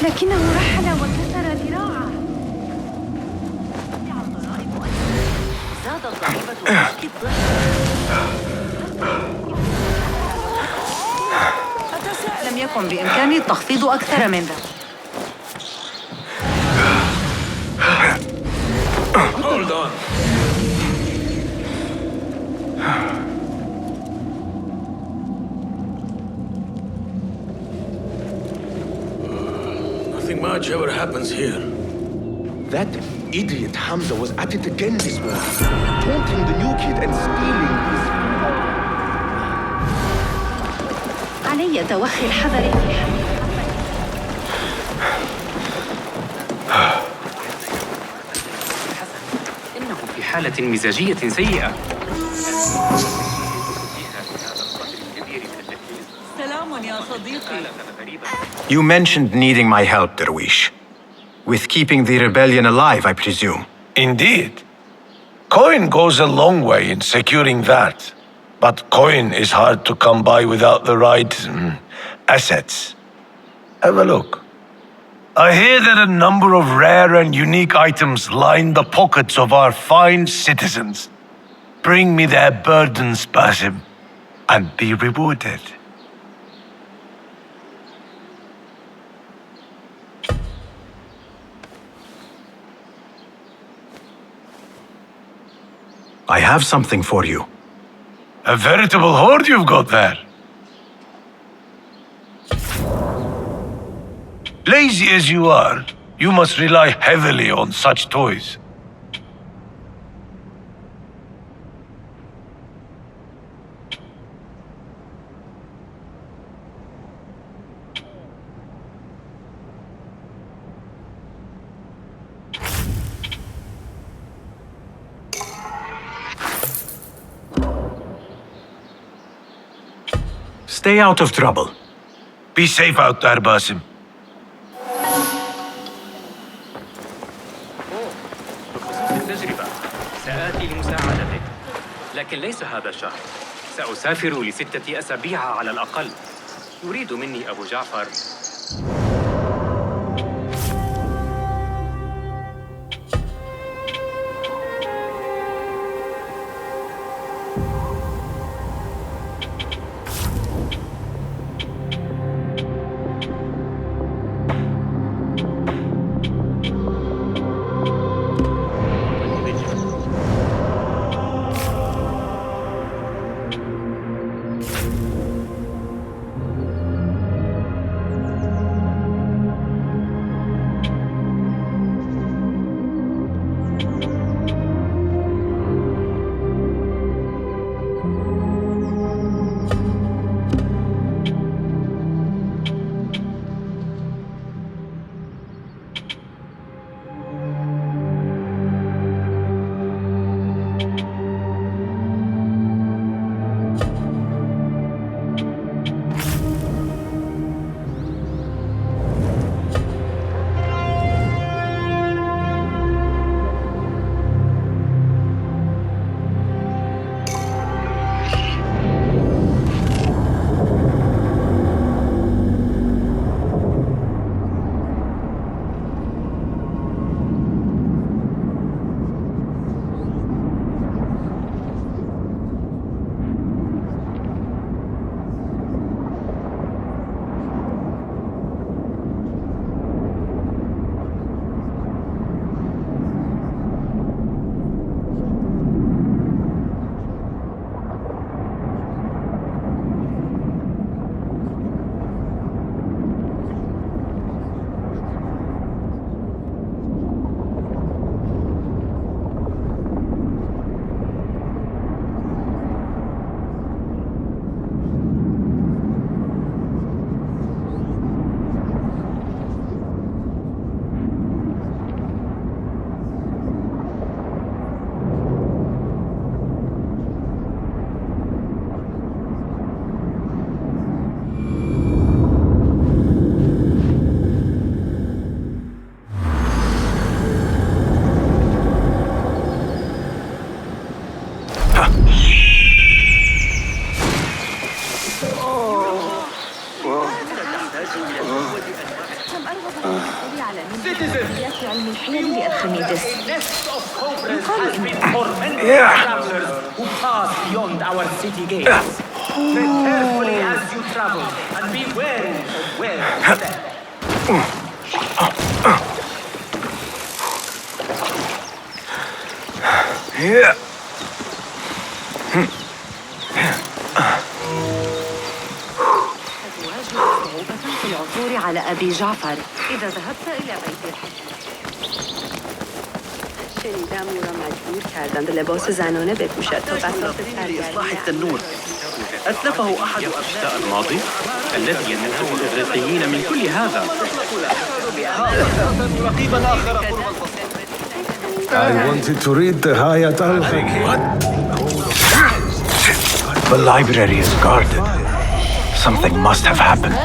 لكنه رحل وكسر ذراعه. زاد الضريبة لم يكن بإمكاني التخفيض أكثر من ذلك. Hold on. Nothing much ever happens here. That idiot Hamza was at it again this morning, taunting the new kid and stealing his... علي توخي الحذر في حمل إنه في حالة مزاجية سيئة. سلام يا صديقي. You mentioned needing my help, Derwish. With keeping the rebellion alive, I presume. Indeed. Coin goes a long way in securing that. But coin is hard to come by without the right assets. Have a look. I hear that a number of rare and unique items line the pockets of our fine citizens. Bring me their burdens, Basim, and be rewarded. I have something for you. A veritable hoard you've got there. Lazy as you are, you must rely heavily on such toys. Stay out of trouble. Be safe out there, Basim. التجربة سآتي لمساعدتك، لكن ليس هذا الشهر. سأسافر ل6 أسابيع على الأقل. يريد مني أبو جعفر علم الحيل لأرخميدس. who pass beyond our city gates. Tread carefully as you travel, and be wary of where you step. تواجه صعوبة في العثور على أبي جعفر إذا ذهبت إلى بيت الحكيم. شنیدم او را مجبور کردند لباس زنانه بپوشد تا بساط لإصلاح التنور. أتلفه أحد أبناء الماضي الذي ينتهي الإغريقيين من كل هذا. رقيبا آخر قرب الفصل. I wanted to read the Hayat al-What? The library is guarded. Something must have happened.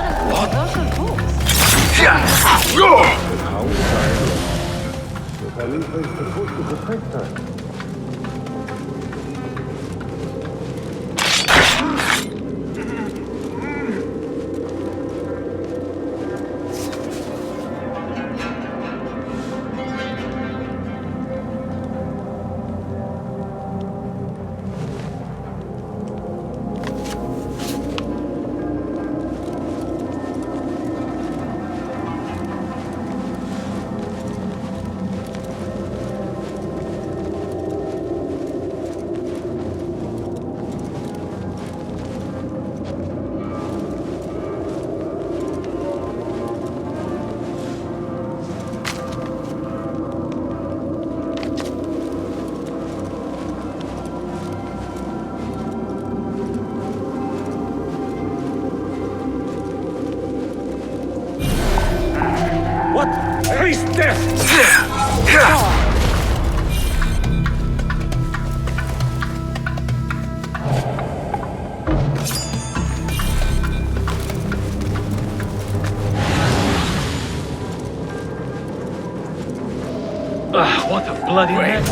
Face death! What a bloody mess.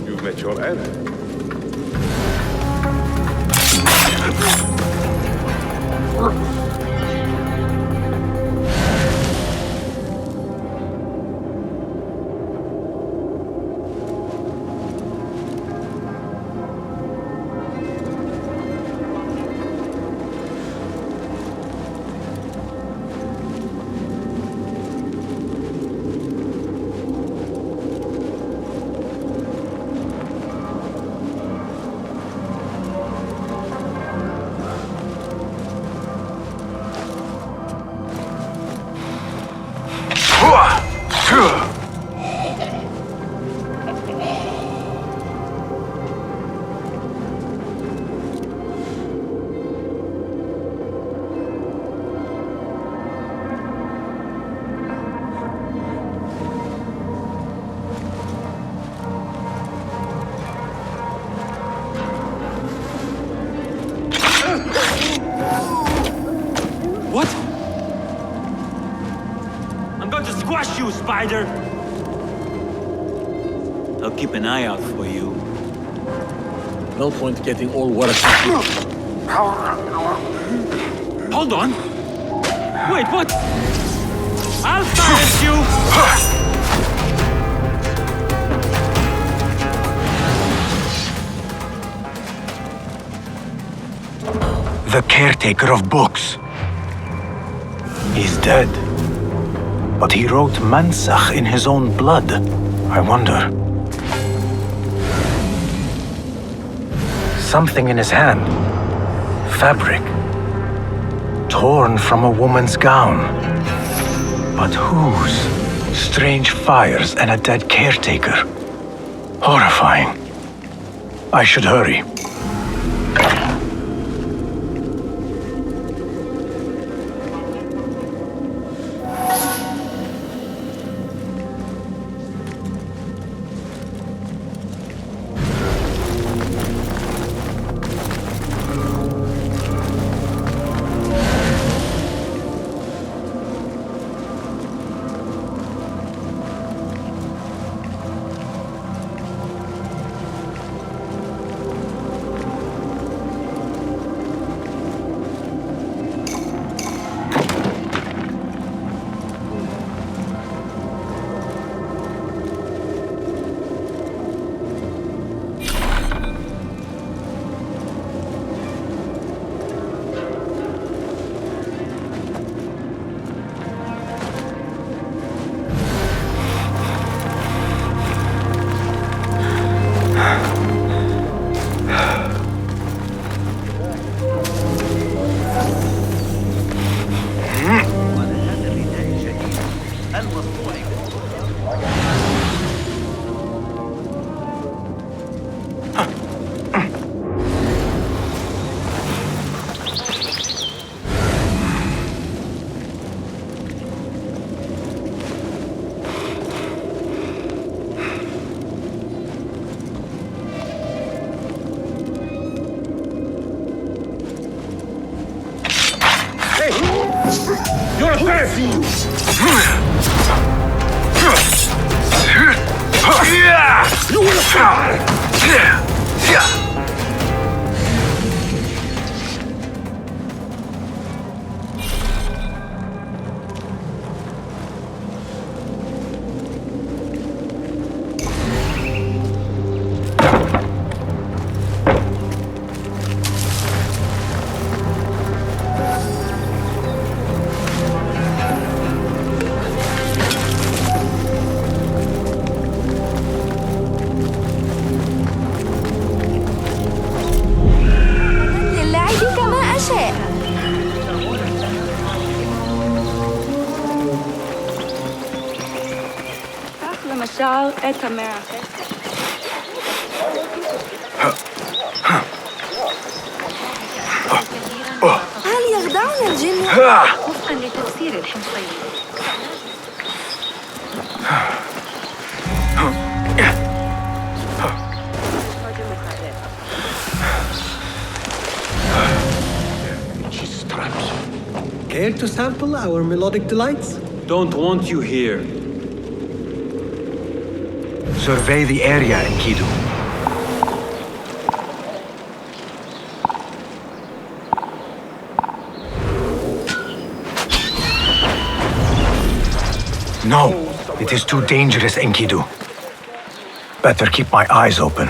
You've met your end. What? I'm going to squash you, spider! I'll keep an eye out for you. No point getting all worked up. Hold on! Wait, what? I'll silence you! The caretaker of books. He's dead. But he wrote Mansach in his own blood. I wonder. Something in his hand. Fabric. Torn from a woman's gown. But whose? Strange fires and a dead caretaker. Horrifying. I should hurry. You're dead! You will die! Charles et ta mère. هل يخدعنا الجن؟ وفقا لتفسير الحمصية. Care to sample our melodic delights? Don't want you here. Survey the area, Enkidu. No, it is too dangerous, Enkidu. Better keep my eyes open.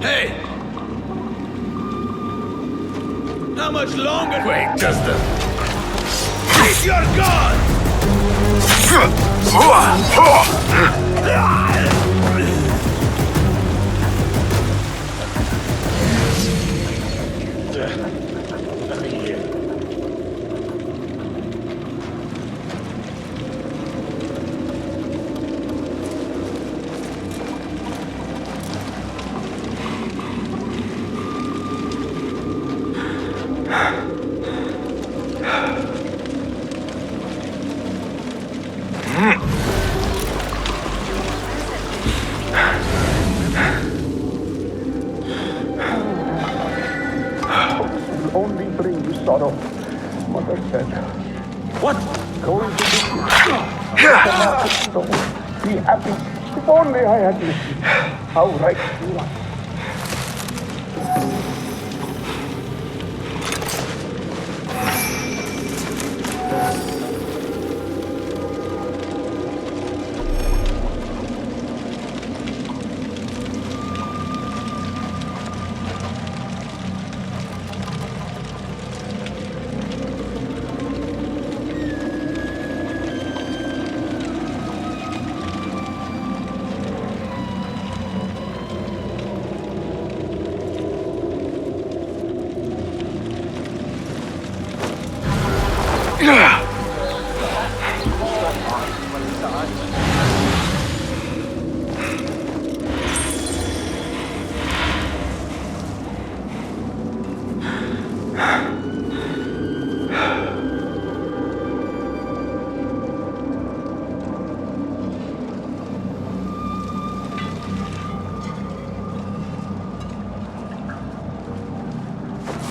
Hey! How much longer? Wait, just a... Keep your gun! Only bring you sorrow, Mother said. What? Going to be happy. If only I had listened. How right you are.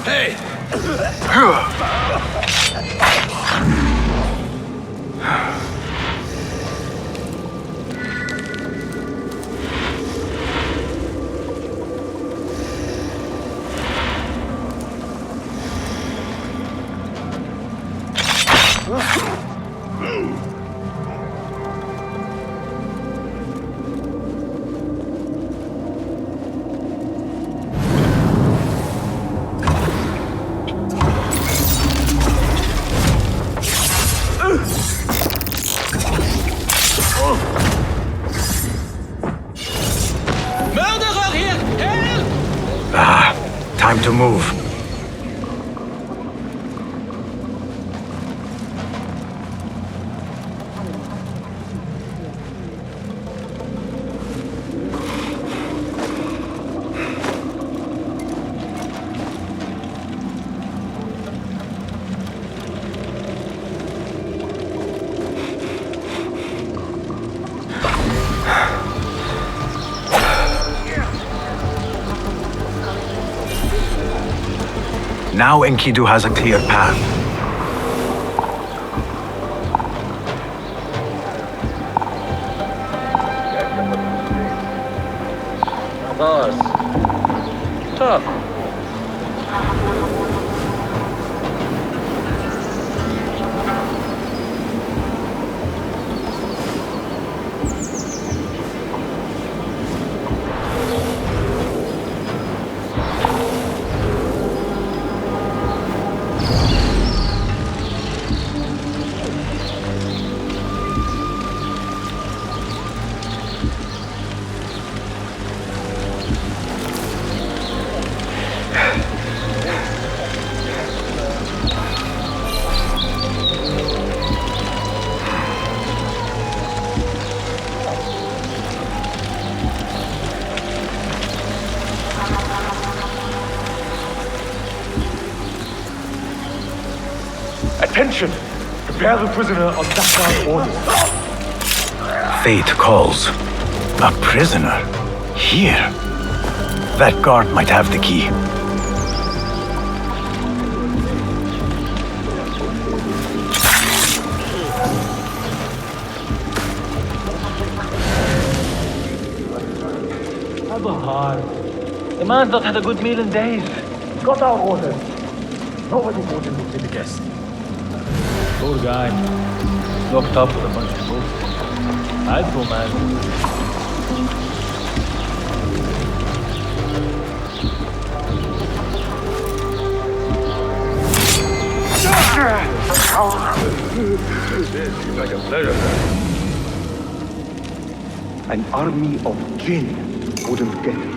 Hey! Murderer here! Help! Time to move. Now Enkidu has a clear path. خلاص. Tough. Attention! Prepare the prisoner on Dakhar's orders. Fate calls. A prisoner? Here? That guard might have the key. Bahar. The man's not had a good meal in days. Got our orders. Nobody goes in to the guest. Poor guy. Locked up with a bunch of books. Prideful man. Seems like a pleasure. An army of jinn wouldn't get it.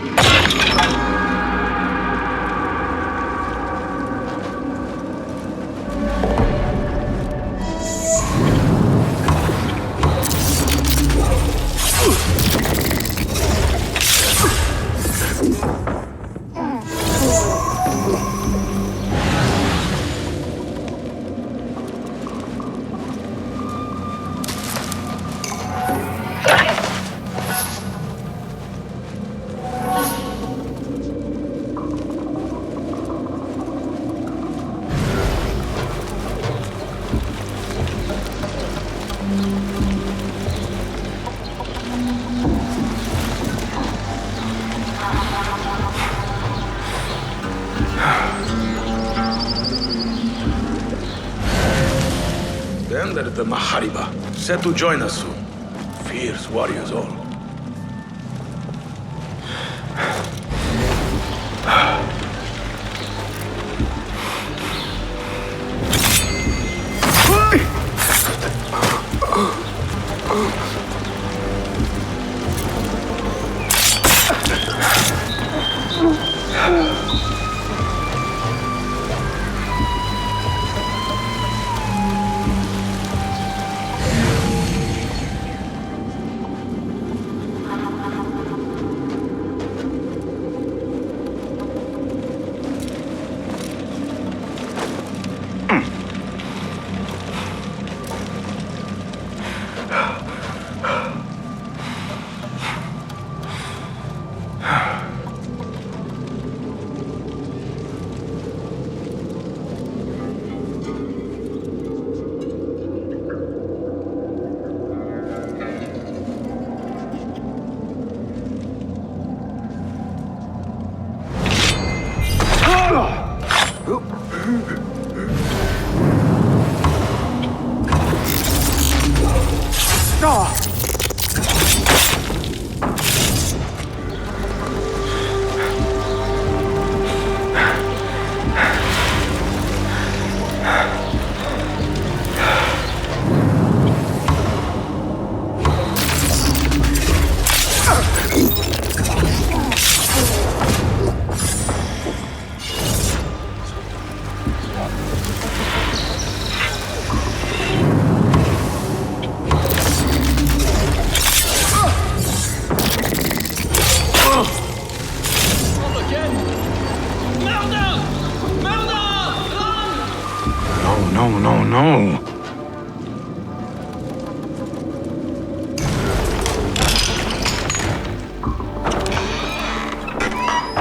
Then there's the Mahariba, set to join us soon. Fierce warriors all. No.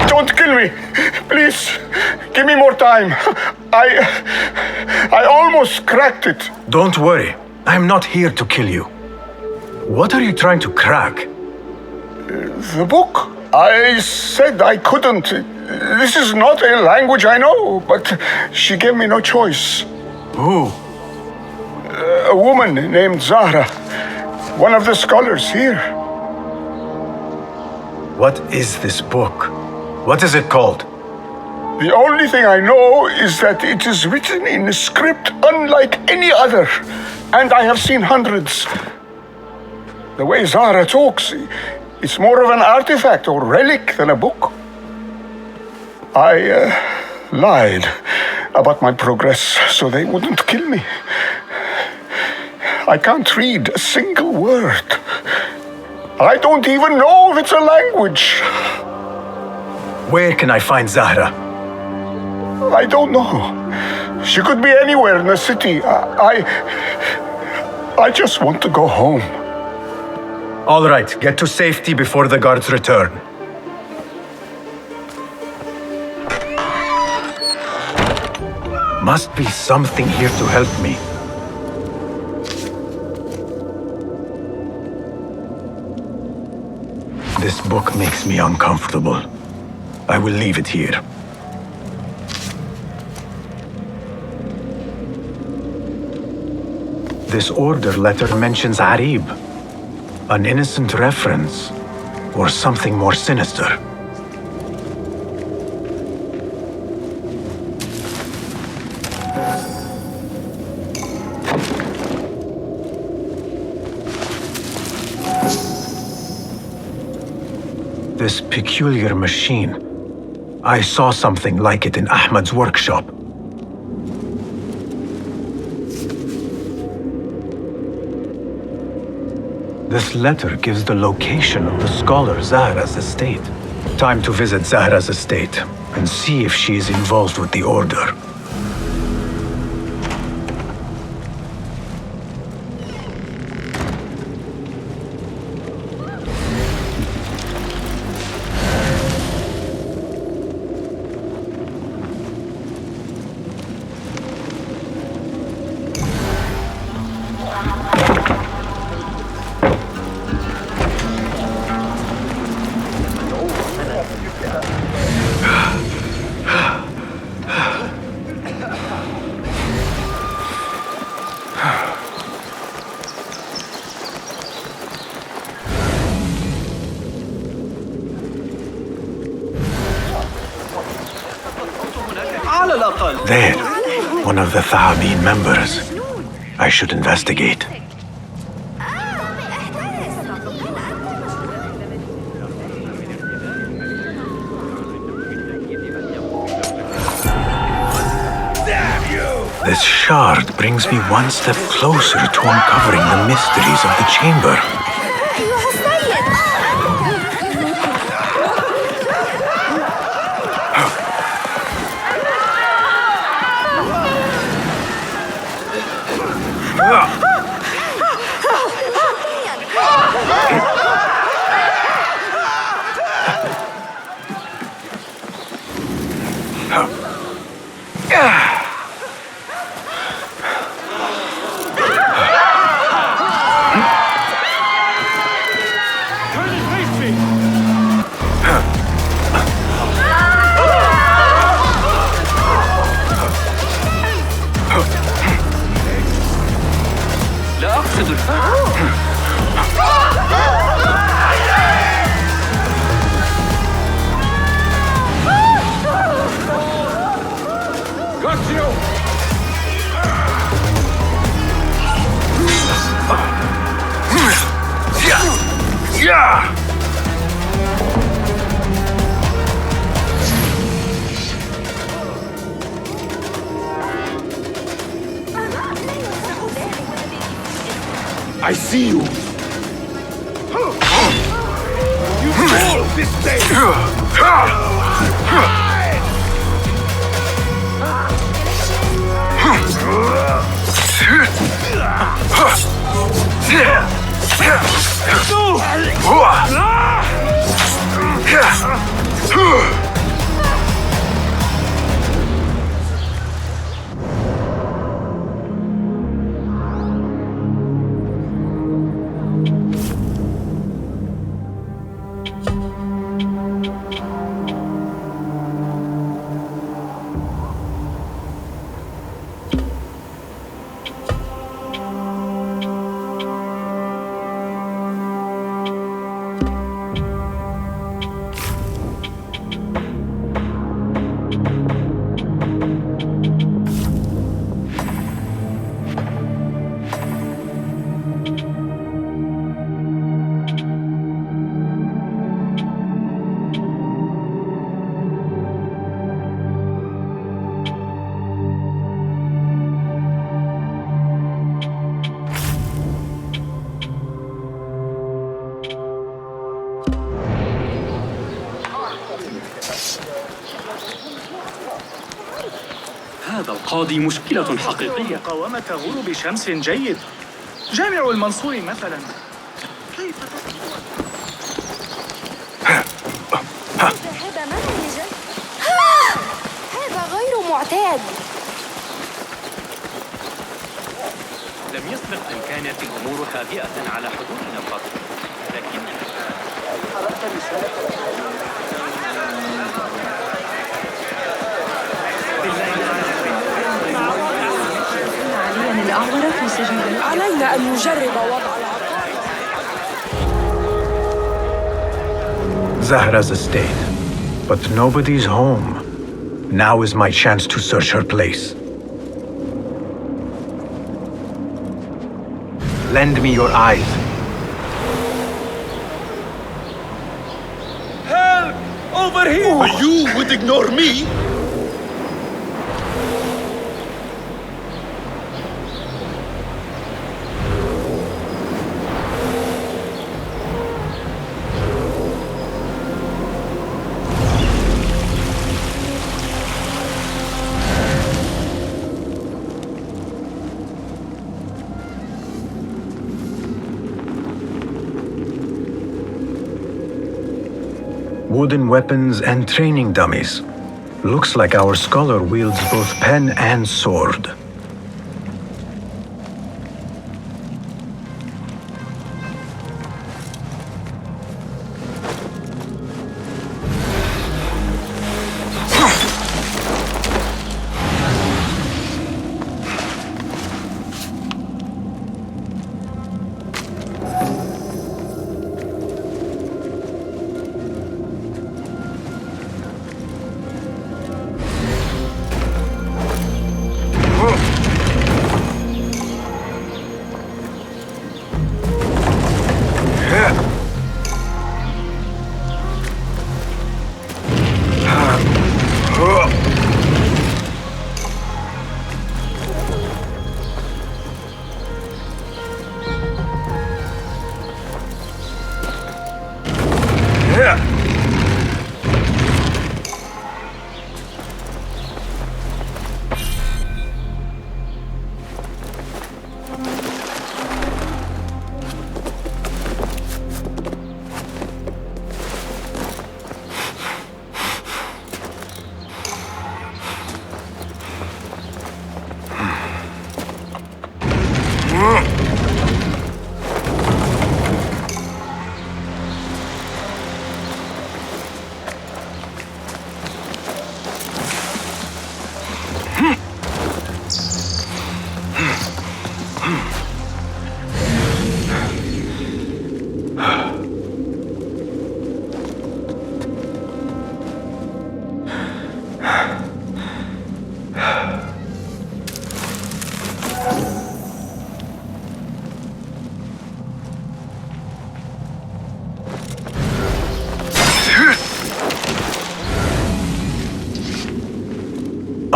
Don't kill me! Please! Give me more time. I almost cracked it. Don't worry. I'm not here to kill you. What are you trying to crack? The book. I said I couldn't. This is not a language I know, but she gave me no choice. Who? A woman named Zahra. One of the scholars here. What is this book? What is it called? The only thing I know is that it is written in a script unlike any other, and I have seen hundreds. The way Zahra talks, it's more of an artifact or relic than a book. I lied about my progress so they wouldn't kill me. I can't read a single word. I don't even know if it's a language. Where can I find Zahra? I don't know. She could be anywhere in the city. I just want to go home. All right, get to safety before the guards return. Must be something here to help me. This book makes me uncomfortable. I will leave it here. This order letter mentions Arib. An innocent reference, or something more sinister. This peculiar machine. I saw something like it in Ahmad's workshop. This letter gives the location of the scholar Zahra's estate. Time to visit Zahra's estate and see if she is involved with the order. There, one of the Thahabin members. I should investigate. This shard brings me one step closer to uncovering the mysteries of the chamber. I see you. You failed this day. هذه مشكلة حقيقية. مقاومة غروب شمس جيد. جامع المنصور مثلا. كيف هذا منهجا؟ هذا غير معتاد. لم يسبق أن كانت الأمور هادئة على حدودنا قط، لكن علينا الأعور في سجن. علينا أن نجرب وضع Zahra's estate, but nobody's home. Now is my chance to search her place. Lend me your eyes. Help! Over here! You would ignore me? Wooden weapons and training dummies. Looks like our scholar wields both pen and sword.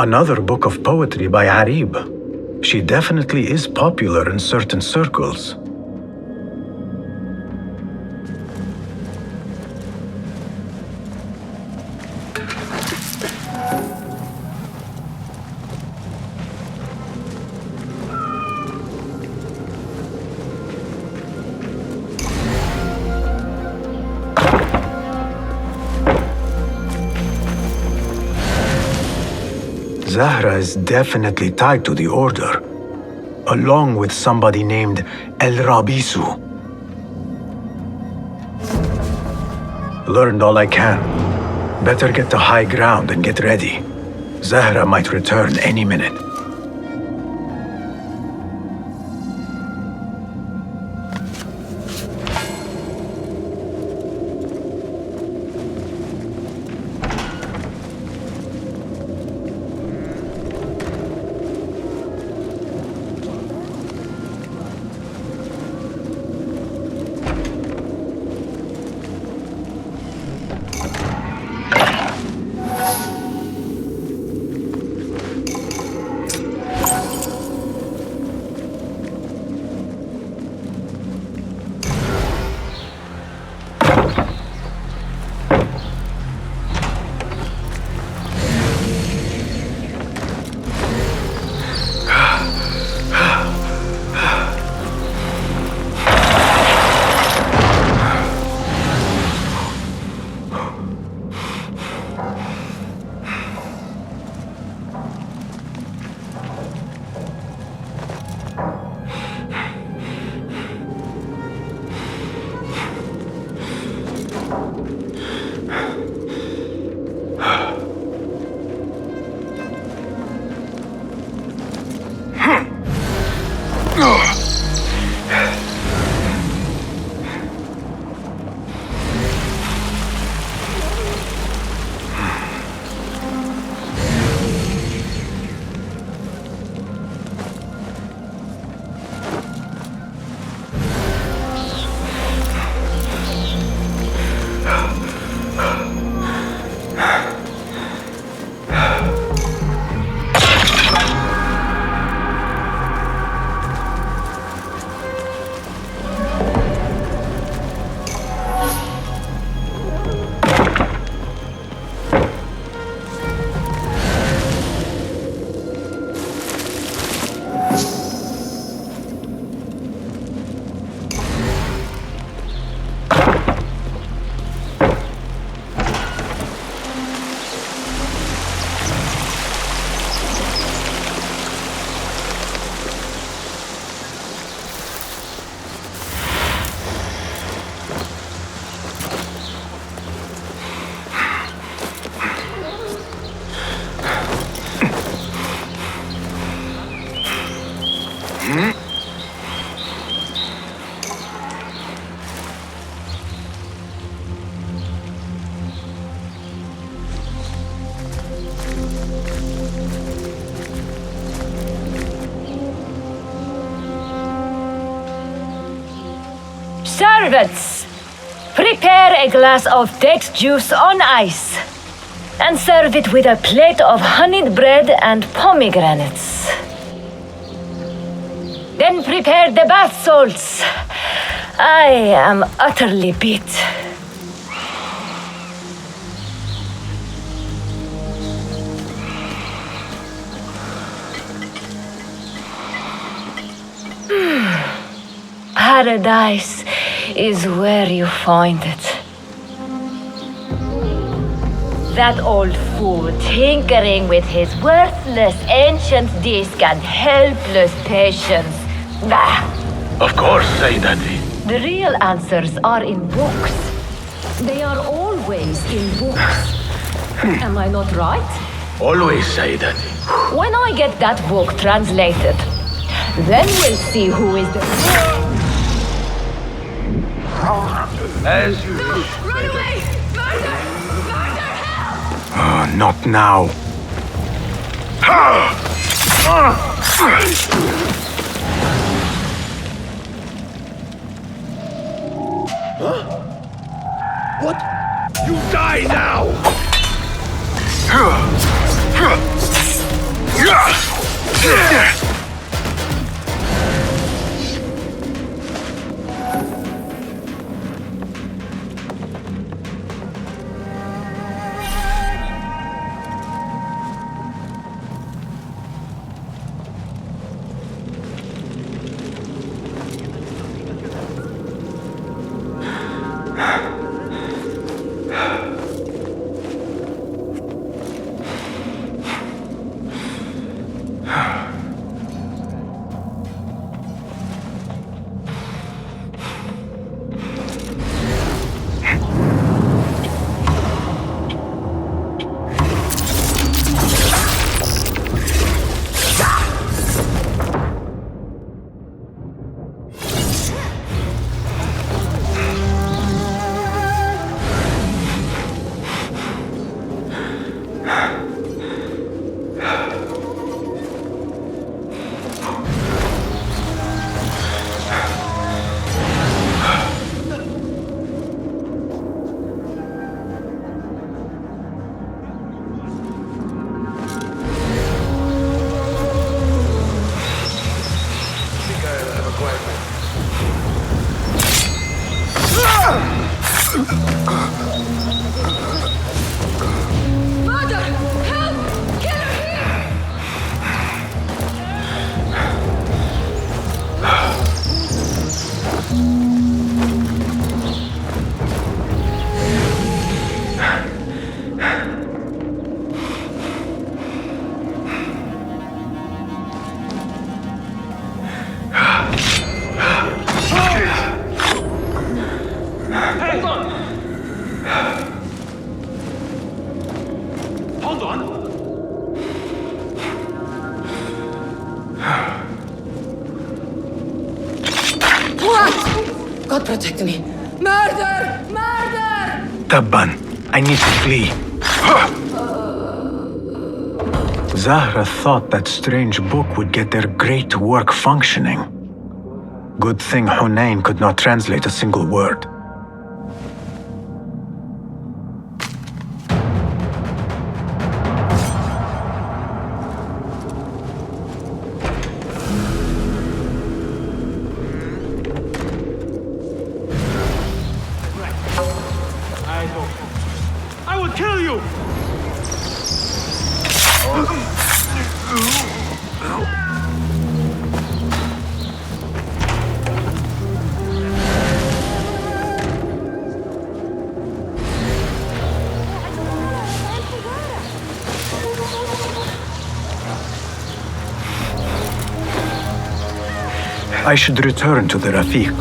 Another book of poetry by Arib. She definitely is popular in certain circles. Zahra is definitely tied to the Order, along with somebody named El Rabisu. Learned all I can. Better get to high ground and get ready. Zahra might return any minute. Servants, prepare a glass of date juice on ice and serve it with a plate of honeyed bread and pomegranates. Then prepare the bath salts. I am utterly beat. Paradise is where you find it. That old fool tinkering with his worthless ancient disc and helpless patience. Bah! Of course, Sayyidati. The real answers are in books. They are always in books. Am I not right? Always, Sayyidati. When I get that book translated, then we'll see who is the... As you wish. Run away! Murder! Murder! Help! Not now. What? You die now! Mother! Help! Get her here! Hang on! Hold on! What? God protect me. Murder! Murder! Tabban, I need to flee. Zahra thought that strange book would get their great work functioning. Good thing Hunain could not translate a single word. I will kill you! I should return to the Rafiq.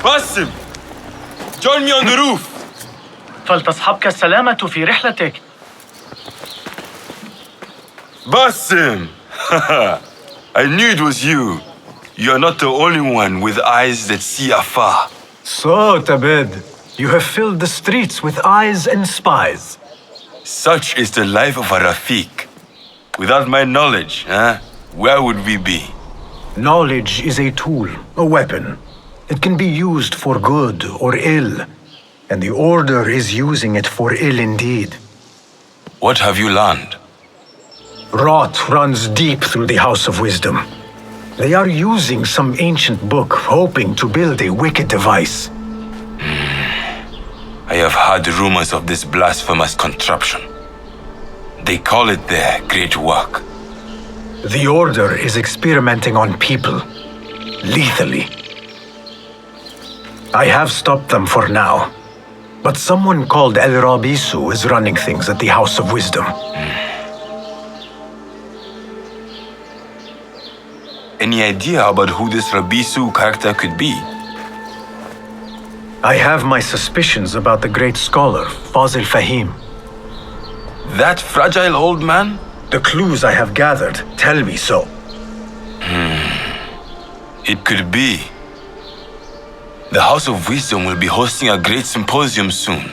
Basim! Join me on the roof! فلتصحبك السلامة في رحلتك. Basim! I knew it was you. You are not the only one with eyes that see afar. So, Tabed, you have filled the streets with eyes and spies. Such is the life of a Rafiq. Without my knowledge, where would we be? Knowledge is a tool, a weapon. It can be used for good or ill, and the Order is using it for ill indeed. What have you learned? Rot runs deep through the House of Wisdom. They are using some ancient book, hoping to build a wicked device. I have heard rumors of this blasphemous contraption. They call it their great work. The Order is experimenting on people, lethally. I have stopped them for now, but someone called El Rabisu is running things at the House of Wisdom. Any idea about who this Rabisu character could be? I have my suspicions about the great scholar, Fazil Fahim. That fragile old man? The clues I have gathered tell me so. It could be. The House of Wisdom will be hosting a great symposium soon.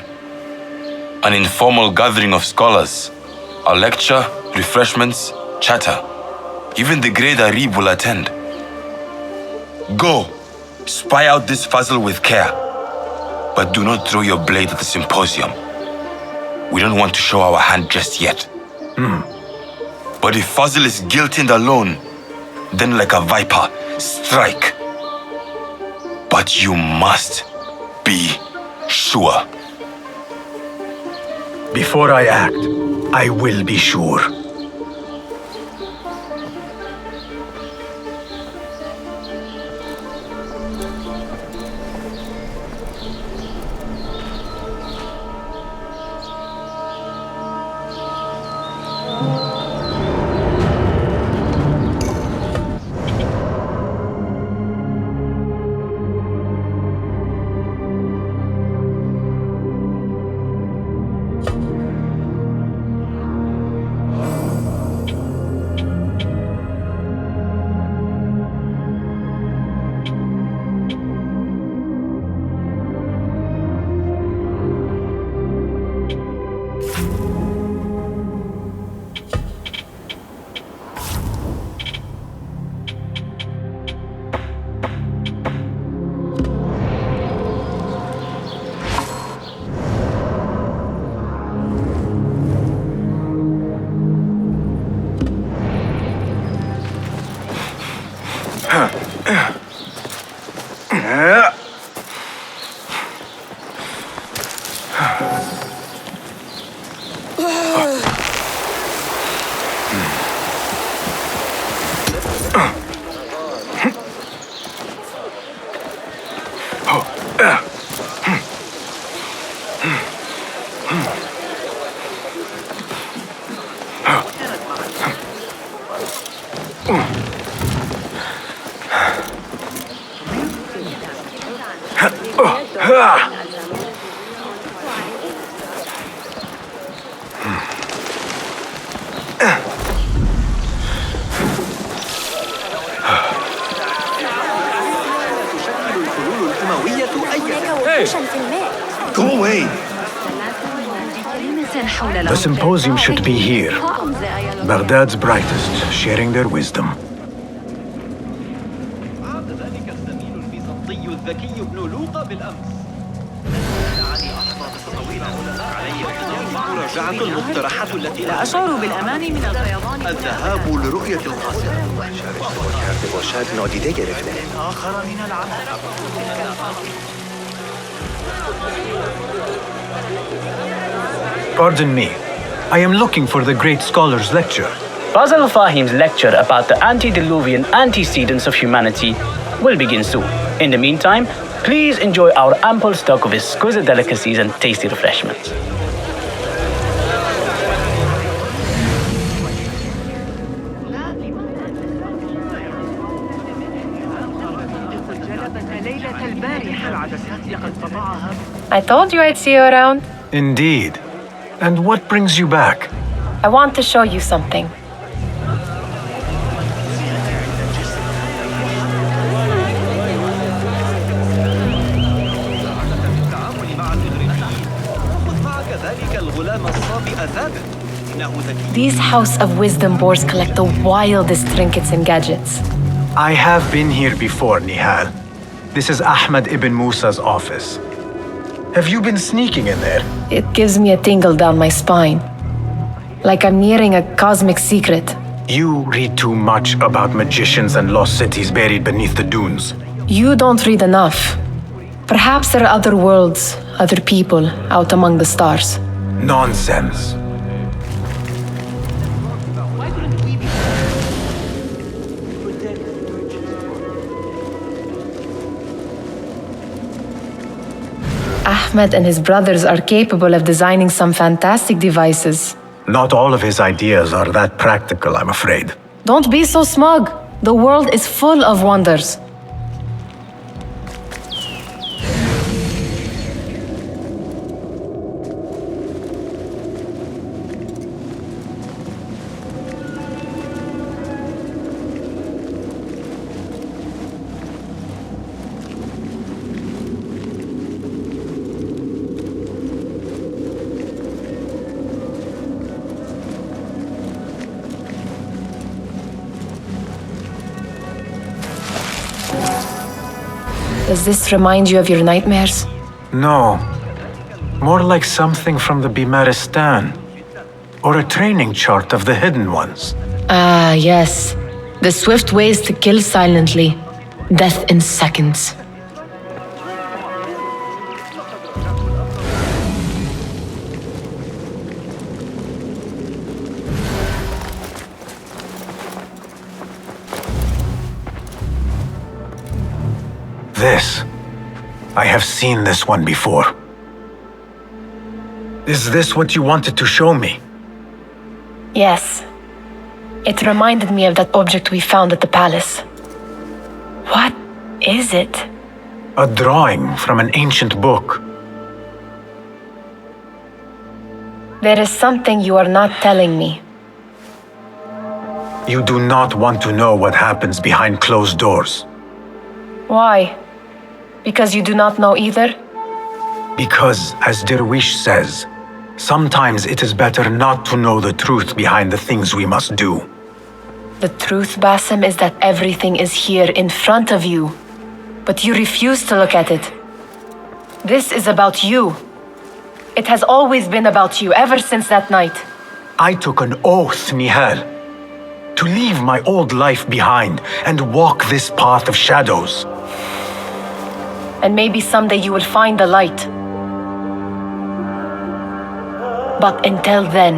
An informal gathering of scholars. A lecture, refreshments, chatter. Even the great Arib will attend. Go, spy out this Fazil with care. But do not throw your blade at the symposium. We don't want to show our hand just yet. But if Fazil is guilty and alone, then like a viper, strike. But you must be sure. Before I act, I will be sure. Go away! The symposium should be here. Baghdad's brightest, sharing their wisdom. لا أشعر بالأمان من الفيضان. الذهاب لرؤية القاصرة. آخر من العمل. Pardon me. I am looking for the great scholar's lecture. Fazil Fahim's lecture about the antediluvian antecedents of humanity will begin soon. In the meantime, please enjoy our ample stock of exquisite delicacies and tasty refreshments. ليلة البارحة I told you I'd see you around. Indeed. And what brings you back? I want to show you something. These House of Wisdom boards collect the wildest trinkets and gadgets. I have been here before, Nihal. This is Ahmed ibn Musa's office. Have you been sneaking in there? It gives me a tingle down my spine. Like I'm nearing a cosmic secret. You read too much about magicians and lost cities buried beneath the dunes. You don't read enough. Perhaps there are other worlds, other people out among the stars. Nonsense. Ahmed and his brothers are capable of designing some fantastic devices. Not all of his ideas are that practical, I'm afraid. Don't be so smug. The world is full of wonders. Does this remind you of your nightmares? No. More like something from the Bimaristan. Or a training chart of the Hidden Ones. Ah, yes. The swift ways to kill silently. Death in seconds. This. I have seen this one before. Is this what you wanted to show me? Yes. It reminded me of that object we found at the palace. What is it? A drawing from an ancient book. There is something you are not telling me. You do not want to know what happens behind closed doors. Why? Because you do not know either? Because, as Derwish says, sometimes it is better not to know the truth behind the things we must do. The truth, Basim, is that everything is here in front of you. But you refuse to look at it. This is about you. It has always been about you, ever since that night. I took an oath, Nihal, to leave my old life behind and walk this path of shadows. And maybe someday you will find the light. But until then,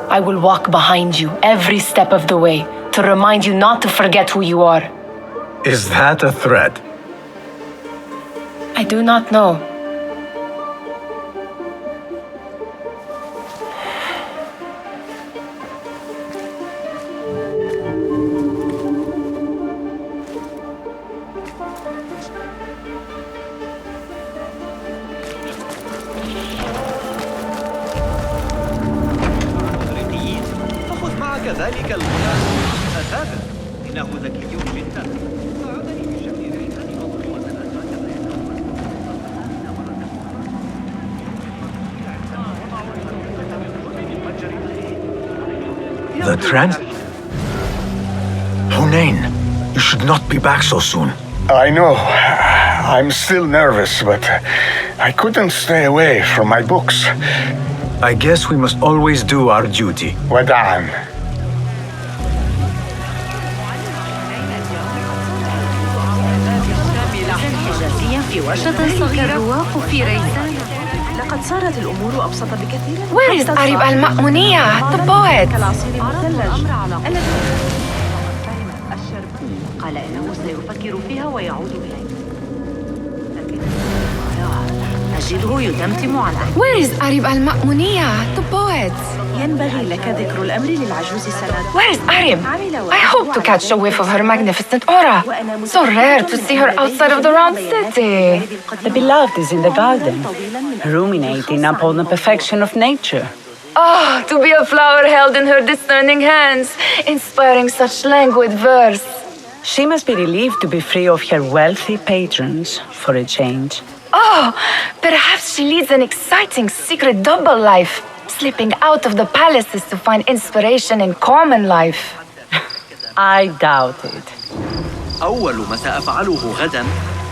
I will walk behind you every step of the way to remind you not to forget who you are. Is that a threat? I do not know. ذلك الغلام أثاثا إنه ذكي جدا ساعدني بشأن The trend? Hunain, you should not be back so soon. I know. I'm still nervous, but I couldn't stay away from my books. I guess we must always do our duty. وداعاً. في ورشة صغيرة الرواق في ريسان. لقد صارت الأمور أبسط بكثير. Where is Arib al-Ma'muniyah, the poet? قال إنه سيفكر فيها ويعود إليه. نجده يتمتم على Where is Arib al-Ma'muniyah, the poet? ينبغي لك ذكر الأمر للعجوز سند. Where is Arib? I hope to catch a whiff of her magnificent aura. So rare to see her outside of the round city. The beloved is in the garden, ruminating upon the perfection of nature. Oh, to be a flower held in her discerning hands, inspiring such languid verse. She must be relieved to be free of her wealthy patrons for a change. Oh, perhaps she leads an exciting secret double life, slipping out of the palaces to find inspiration in common life. I doubt it. أول ما سأفعله غدا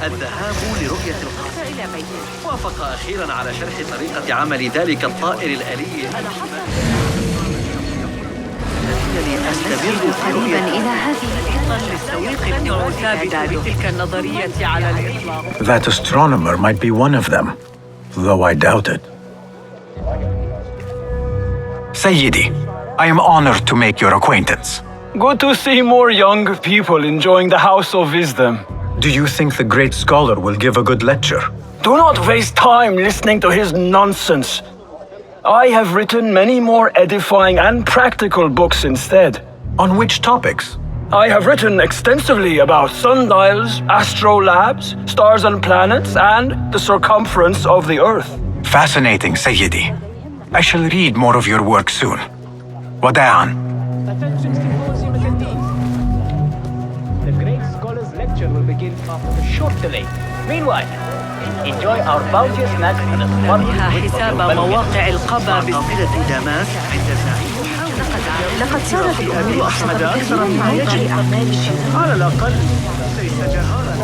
الذهاب لرؤية القصر إلى بيته. وافق أخيرا على شرح طريقة عمل ذلك الطائر الآلي. أستمر قريبا إلى هذه للتسويق المعتاد بتلك النظرية على الإطلاق. That astronomer might be one of them, though I doubt it. Sayyidi, I am honored to make your acquaintance. Good to see more young people enjoying the House of Wisdom. Do you think the great scholar will give a good lecture? Do not waste time listening to his nonsense. I have written many more edifying and practical books instead. On which topics? I have written extensively about sundials, astrolabes, stars and planets, and the circumference of the Earth. Fascinating, Sayyidi. I shall read more of your work soon. Wada'an. The great scholar's lecture will begin after a short delay. Meanwhile, enjoy our bounteous snacks and a fun حساب مواقع القبا قافلة دماس عند ساعة. لقد صارت الأمور أبسط بكثير مما يجري أعمال الشتاء. على الأقل ليس جهارا.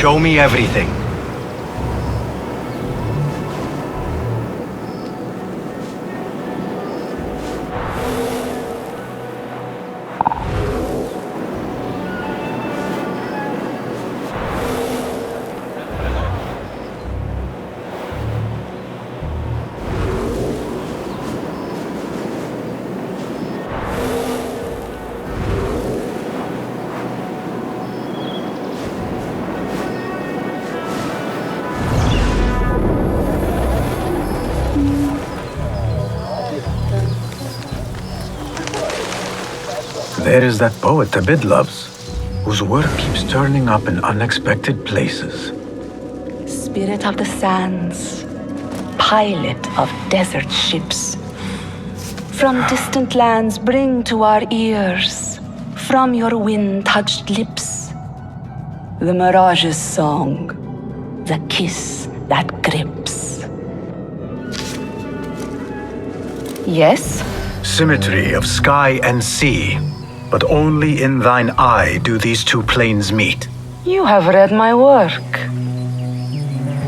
Show me everything. There is that poet Abid loves, whose work keeps turning up in unexpected places. Spirit of the sands, pilot of desert ships, from distant lands bring to our ears, from your wind-touched lips, the Mirage's song, the kiss that grips. Yes? Symmetry of sky and sea, but only in thine eye do these two planes meet. You have read my work.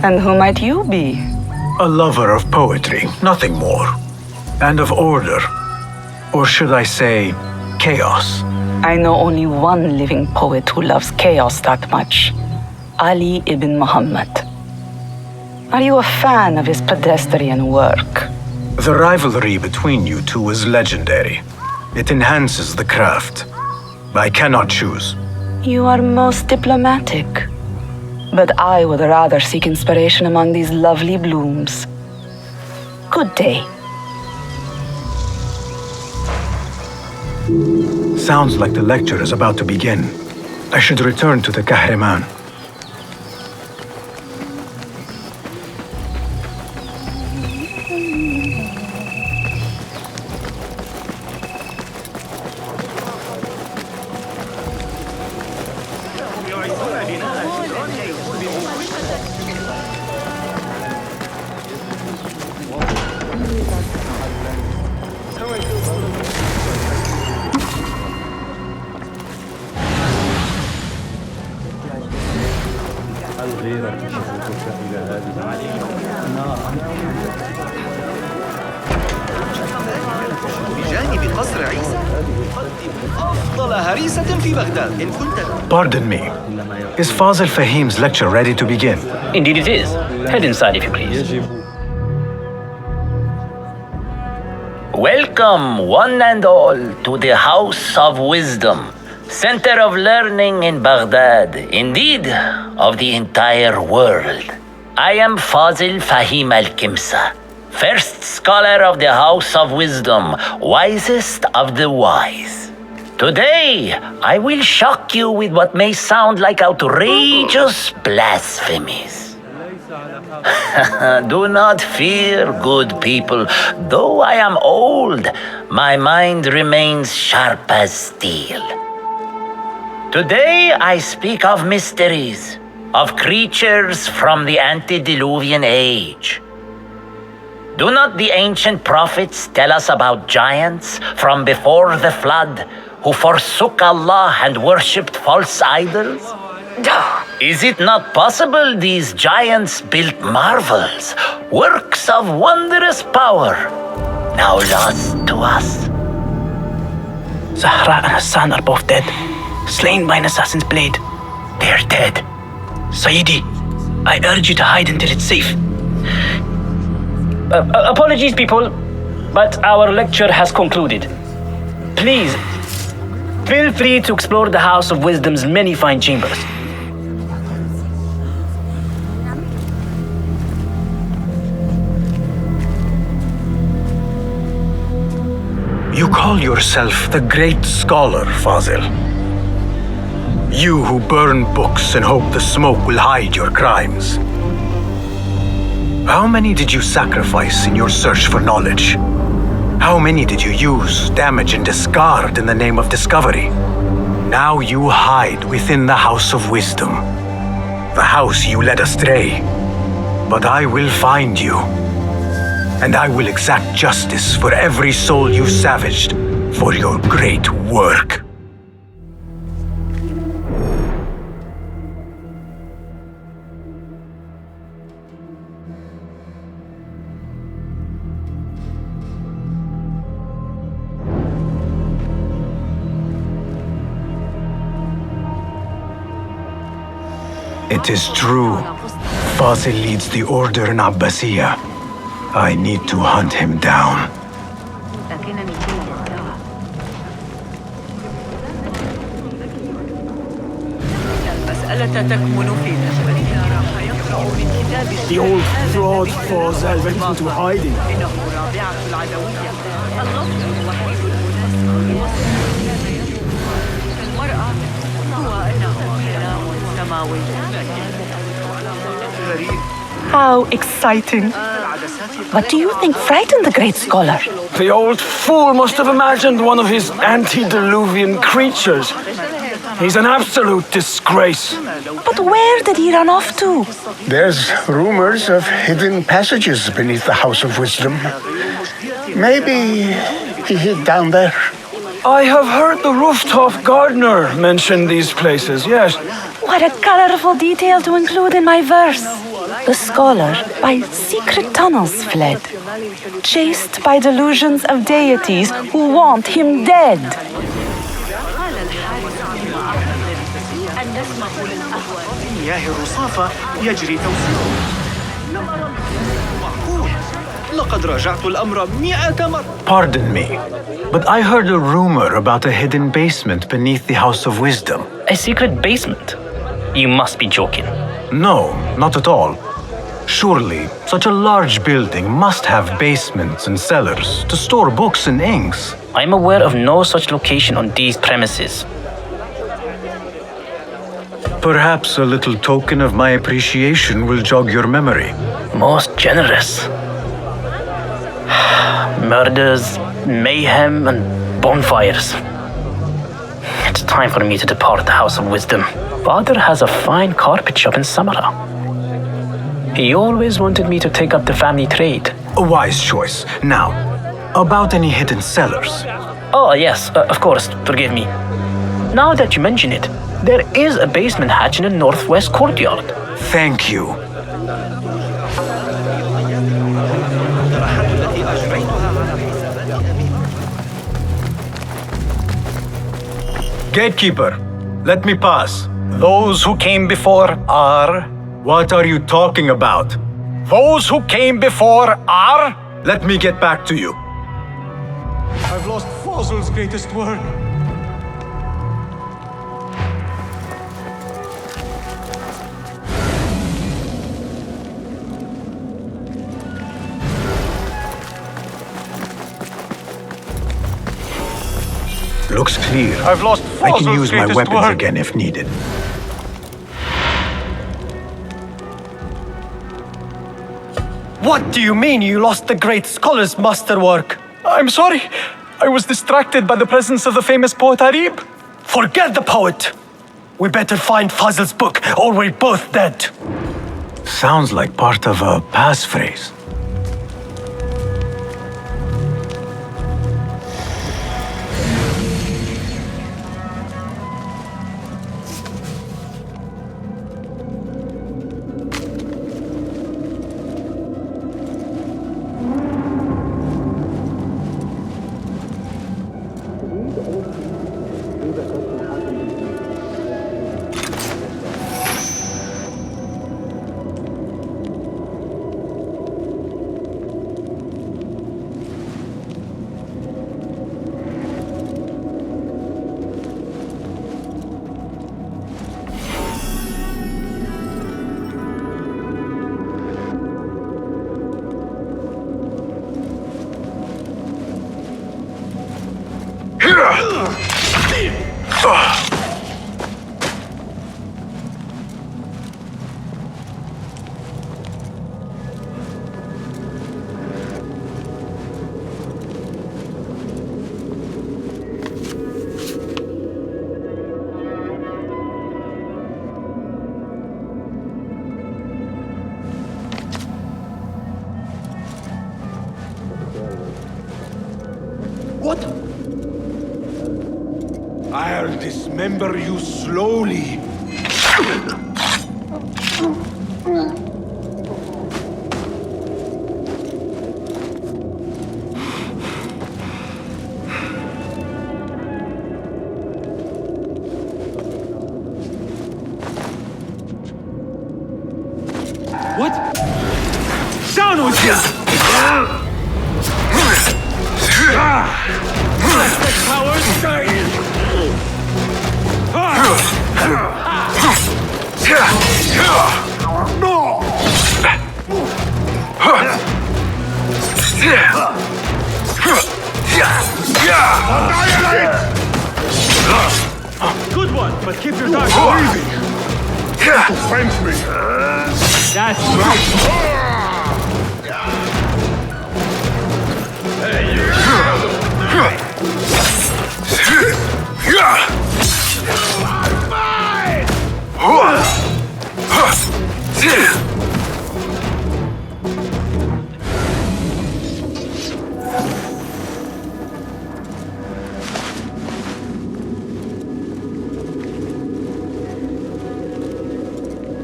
And who might you be? A lover of poetry, nothing more. And of order. Or should I say, chaos. I know only one living poet who loves chaos that much. Ali ibn Muhammad. Are you a fan of his pedestrian work? The rivalry between you two is legendary. It enhances the craft. I cannot choose. You are most diplomatic. But I would rather seek inspiration among these lovely blooms. Good day. Sounds like the lecture is about to begin. I should return to the Kahraman. بجانب قصر عيسى أفضل هريسة في بغداد إن كنت. Pardon me. Is Fazil Fahim's lecture ready to begin? Indeed it is. Head inside if you please. Welcome, one and all, to the House of Wisdom, center of learning in Baghdad, indeed, of the entire world. I am Fazil Fahim al-Kimsa, first scholar of the House of Wisdom, wisest of the wise. Today, I will shock you with what may sound like outrageous blasphemies. Do not fear, good people. Though I am old, my mind remains sharp as steel. Today I speak of mysteries, of creatures from the antediluvian age. Do not the ancient prophets tell us about giants from before the flood who forsook Allah and worshipped false idols? Is it not possible these giants built marvels, works of wondrous power, now lost to us? Zahra and Hassan are both dead, slain by an assassin's blade. They're dead. Sayyidi, I urge you to hide until it's safe. Apologies, people, but our lecture has concluded. Please, feel free to explore the House of Wisdom's many fine chambers. You call yourself the great scholar, Fazil. You who burn books and hope the smoke will hide your crimes. How many did you sacrifice in your search for knowledge? How many did you use, damage, and discard in the name of discovery? Now you hide within the House of Wisdom, the house you led astray. But I will find you, and I will exact justice for every soul you savaged for your great work. It is true. Fazil leads the order in Abbasiyah. I need to hunt him down. The old fraud Fazil went into hiding. How exciting. What do you think frightened the great scholar? The old fool must have imagined one of his antediluvian creatures. He's an absolute disgrace. But where did he run off to? There's rumors of hidden passages beneath the House of Wisdom. Maybe he hid down there. I have heard the rooftop gardener mention these places, yes. What a colorful detail to include in my verse. The scholar by secret tunnels fled, chased by delusions of deities who want him dead. مياه الرصافة يجري توسيعه. لقد راجعت الأمر 100 مرة. Pardon me, but I heard a rumor about a hidden basement beneath the House of Wisdom. A secret basement? You must be joking. No, not at all. Surely, such a large building must have basements and cellars to store books and inks. I'm aware of no such location on these premises. Perhaps a little token of my appreciation will jog your memory. Most generous. Murders, mayhem, and bonfires. It's time for me to depart the House of Wisdom. Father has a fine carpet shop in Samara. He always wanted me to take up the family trade. A wise choice. Now, about any hidden cellars? Oh, yes, of course, forgive me. Now that you mention it, there is a basement hatch in the northwest courtyard. Thank you. Gatekeeper, let me pass. Those who came before are... What are you talking about? Those who came before are... Let me get back to you. I've lost Fazl's greatest work. Looks clear. I've lost I can Fazl's use my greatest weapons work. again if needed. What do you mean you lost the great scholar's masterwork? I'm sorry. I was distracted by the presence of the famous poet Arib. Forget the poet! We better find Fazl's book, or we're both dead. Sounds like part of a passphrase. What? I'll dismember you slowly. What? Down with you! Let the coward die! Good one, but keep your dark breathing. Defend me. That's right.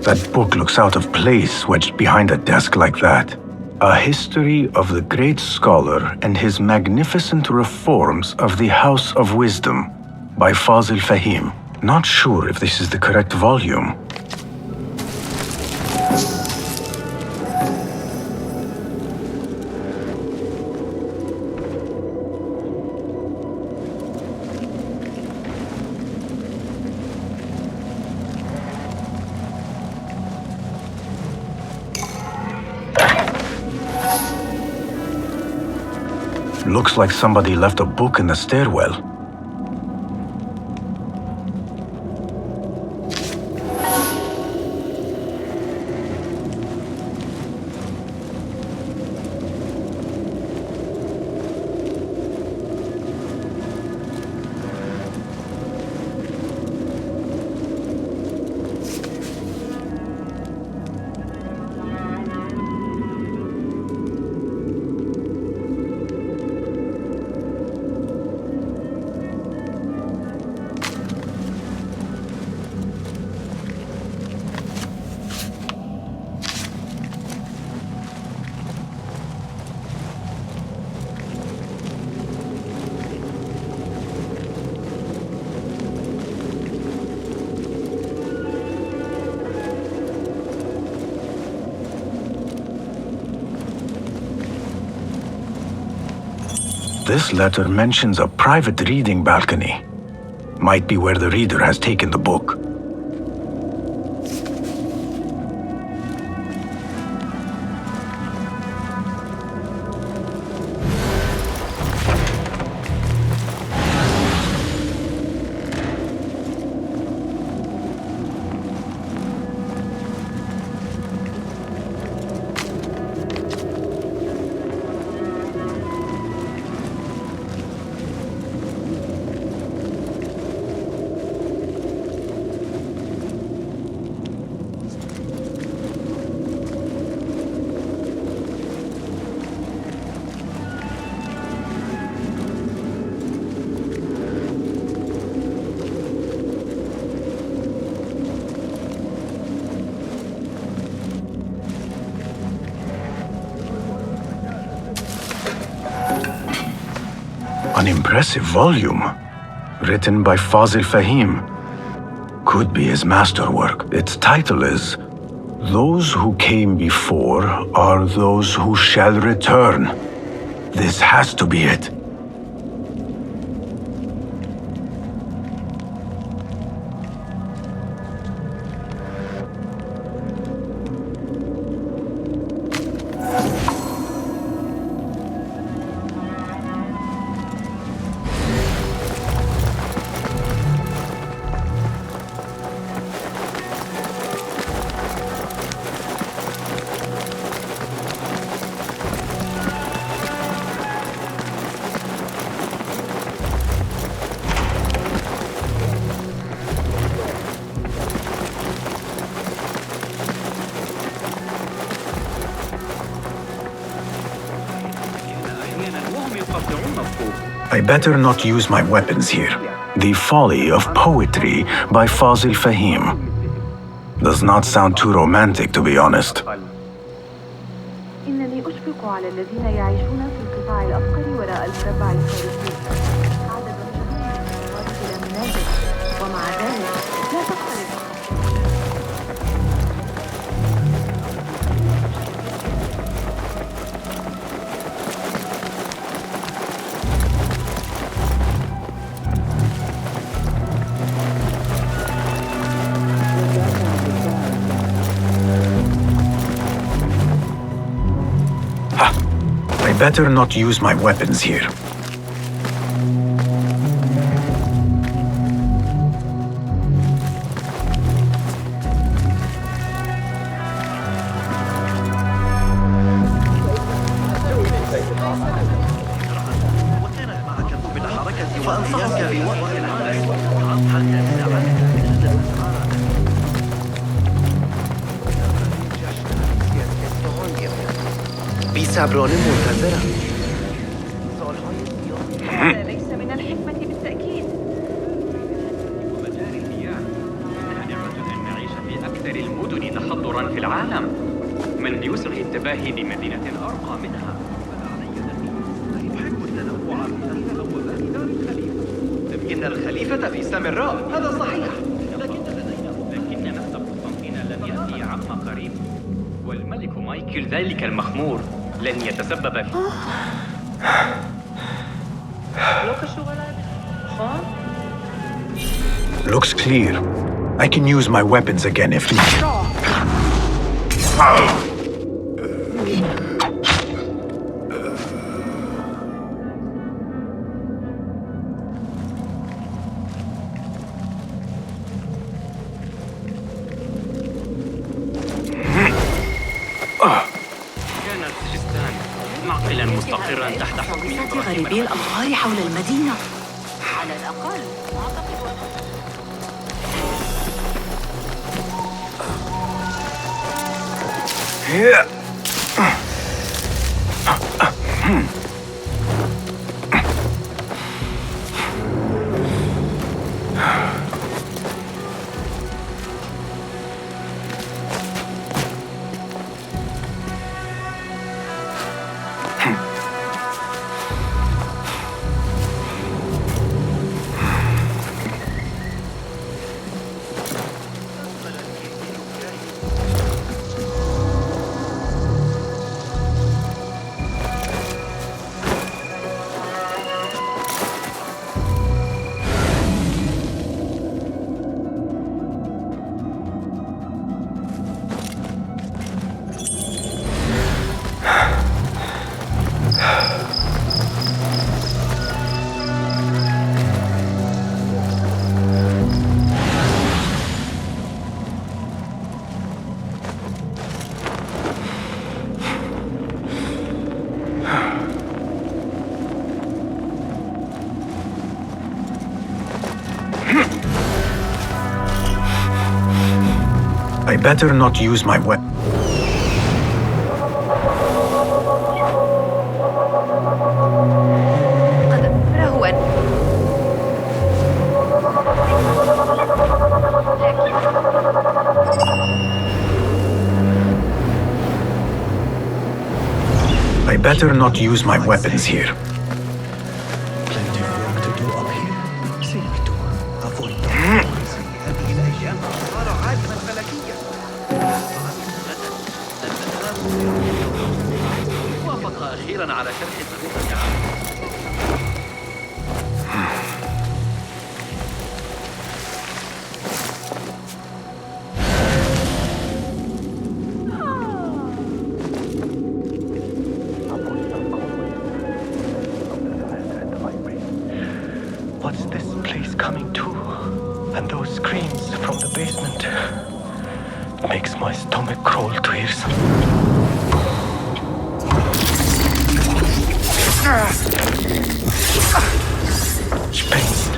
That book looks out of place wedged behind a desk like that. A history of the great scholar and his magnificent reforms of the House of Wisdom by Fazl Fahim. Not sure if this is the correct volume. Looks like somebody left a book in the stairwell. this letter mentions a private reading balcony. Might be where the reader has taken the book. An impressive volume, written by Fazil Fahim. Could be his masterwork. Its title is Those Who Came Before Are Those Who Shall Return. This has to be it. I better not use my weapons here. The Folly of Poetry by Fazil Fahim. Does not sound too romantic, to be honest. إنني أشفق على الذين يعيشون في القطاع الأفقر وراء المربع الخارجي. عدد الشخصيات إلى منازل ومع ذلك لا تختلف. I better not use my weapons here. بصبرانه منتظرم. هذا ليس من الحكمة بالتأكيد. ومجاري المياه إنها نعمة أن نعيش في أكثر المدن تحضراً في العالم. من يسرع انتباهي بمدينة أرقى منها. أحب التنوع في تلوثات دار الخليفة. إن الخليفة في سامراء، هذا صحيح. لكن نفس قسطنطين لن يأتي عما قريب. والملك مايكل ذلك المخمور لن يتسبب في Looks clear. I can use my weapons again if needed. كانت تريستان معقلا مستقرا تحت حكم غريبي الأمطار حول المدينة على الأقل I better not use my weapon. I better not use my weapons here. Plenty of work to do up here. See to avoid هذه الأيام. وافق أخيرا على شرح طريقة عمله. What's this place coming to? And those screams from the basement. It makes my stomach crawl to hear Spengst.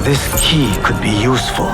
This key could be useful.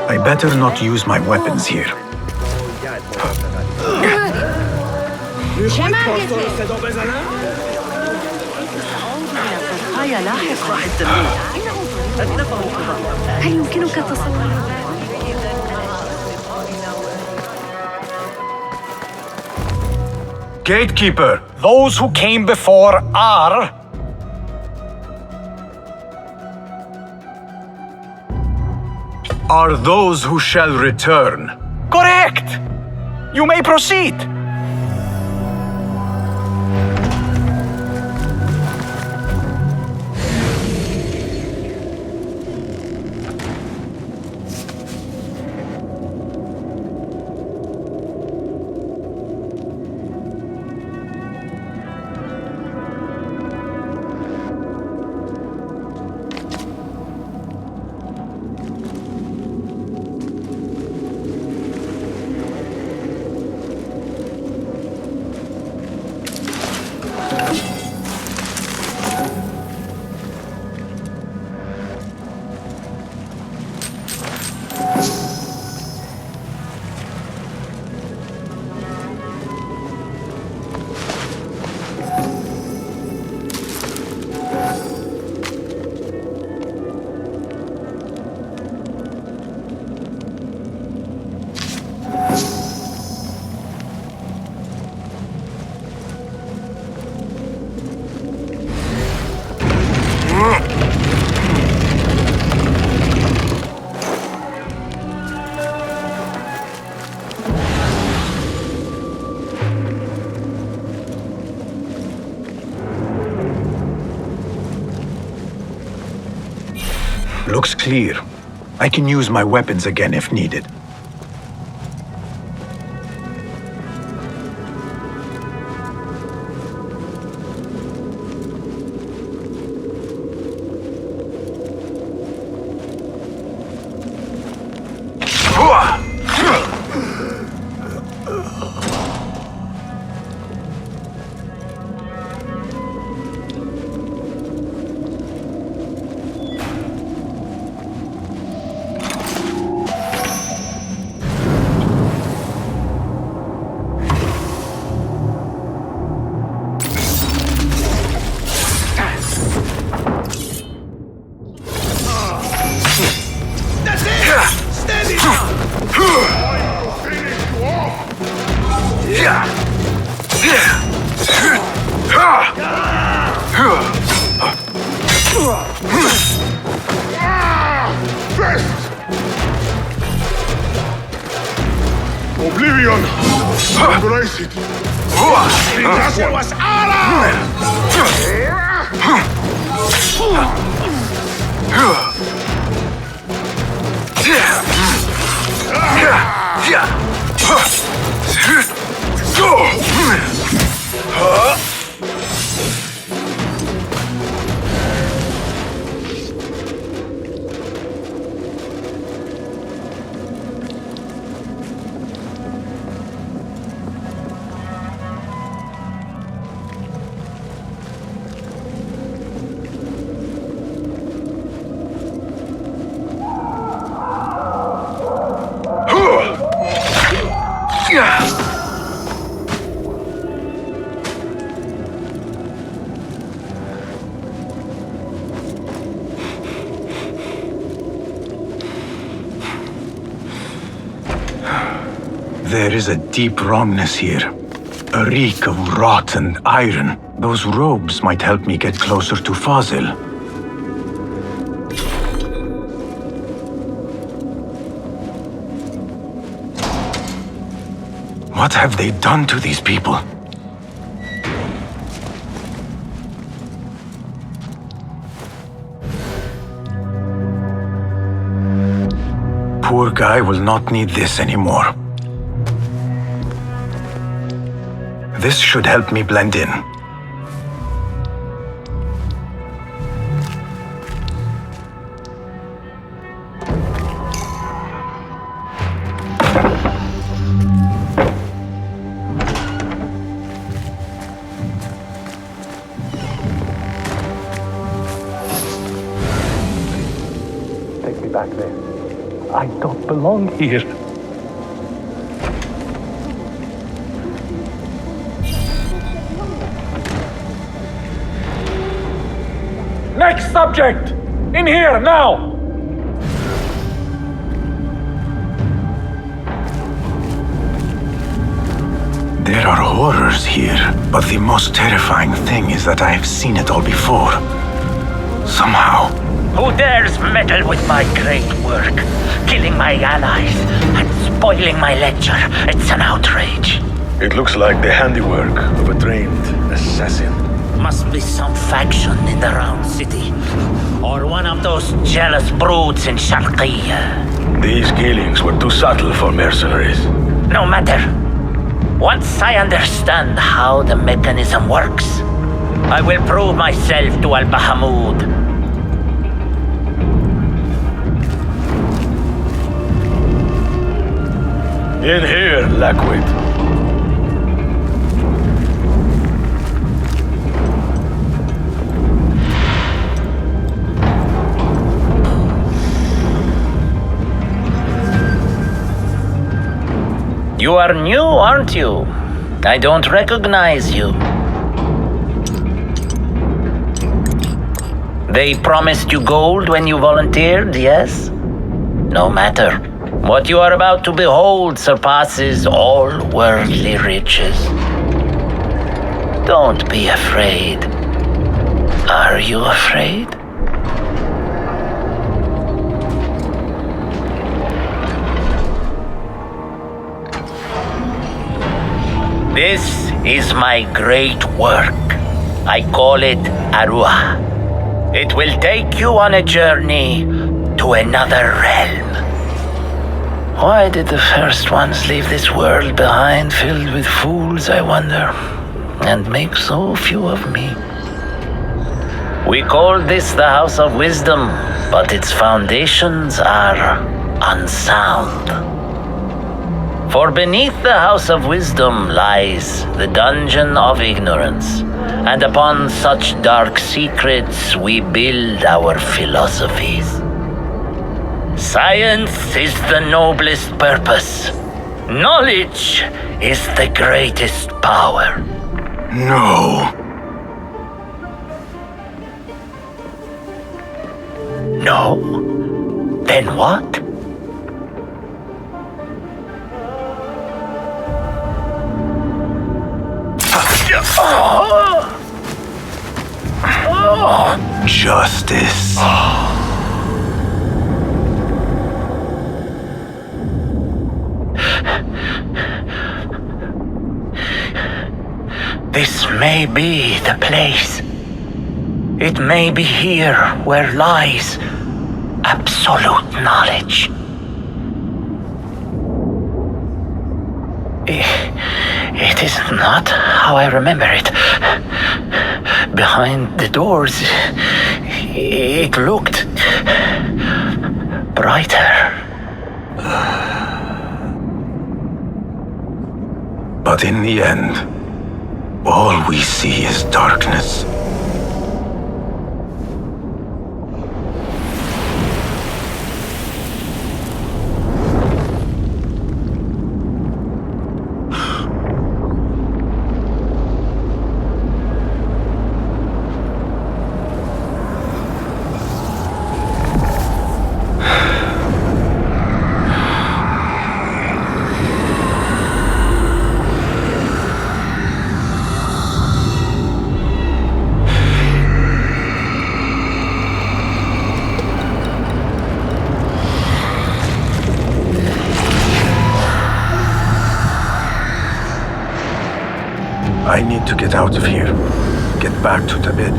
I better not use my weapons here. هل يمكنك التصور؟ Gatekeeper, those who came before are... are those who shall return. Correct! You may proceed. Looks clear. I can use my weapons again if needed. Oblivion! Embrace it! Ignacio was There is a deep wrongness here. A reek of rotten iron. Those robes might help me get closer to Fazil. What have they done to these people? Poor guy will not need this anymore. This should help me blend in. Take me back there. I don't belong here. Next subject! In here, now! There are horrors here, but the most terrifying thing is that I have seen it all before. Somehow. Who dares meddle with my great work, killing my allies and spoiling my lecture? It's an outrage. It looks like the handiwork of a trained assassin. Must be some faction in the round city, or one of those jealous broods in Sharqiyya. These killings were too subtle for mercenaries. No matter. Once I understand how the mechanism works, I will prove myself to Al-Bahamud. In here, Lackwit. You are new, aren't you? I don't recognize you. They promised you gold when you volunteered, yes? No matter. What you are about to behold surpasses all worldly riches. Don't be afraid. Are you afraid? This is my great work. I call it Arua. It will take you on a journey to another realm. Why did the first ones leave this world behind filled with fools, I wonder, and make so few of me? We call this the House of Wisdom, but its foundations are unsound. For beneath the House of Wisdom lies the Dungeon of Ignorance, and upon such dark secrets we build our philosophies. Science is the noblest purpose. Knowledge is the greatest power. No. No? Then what? Justice. This may be the place. It may be here where lies absolute knowledge. It is not how I remember it. Behind the doors, it looked brighter. But in the end, all we see is darkness. I need to get out of here. Get back to the bed.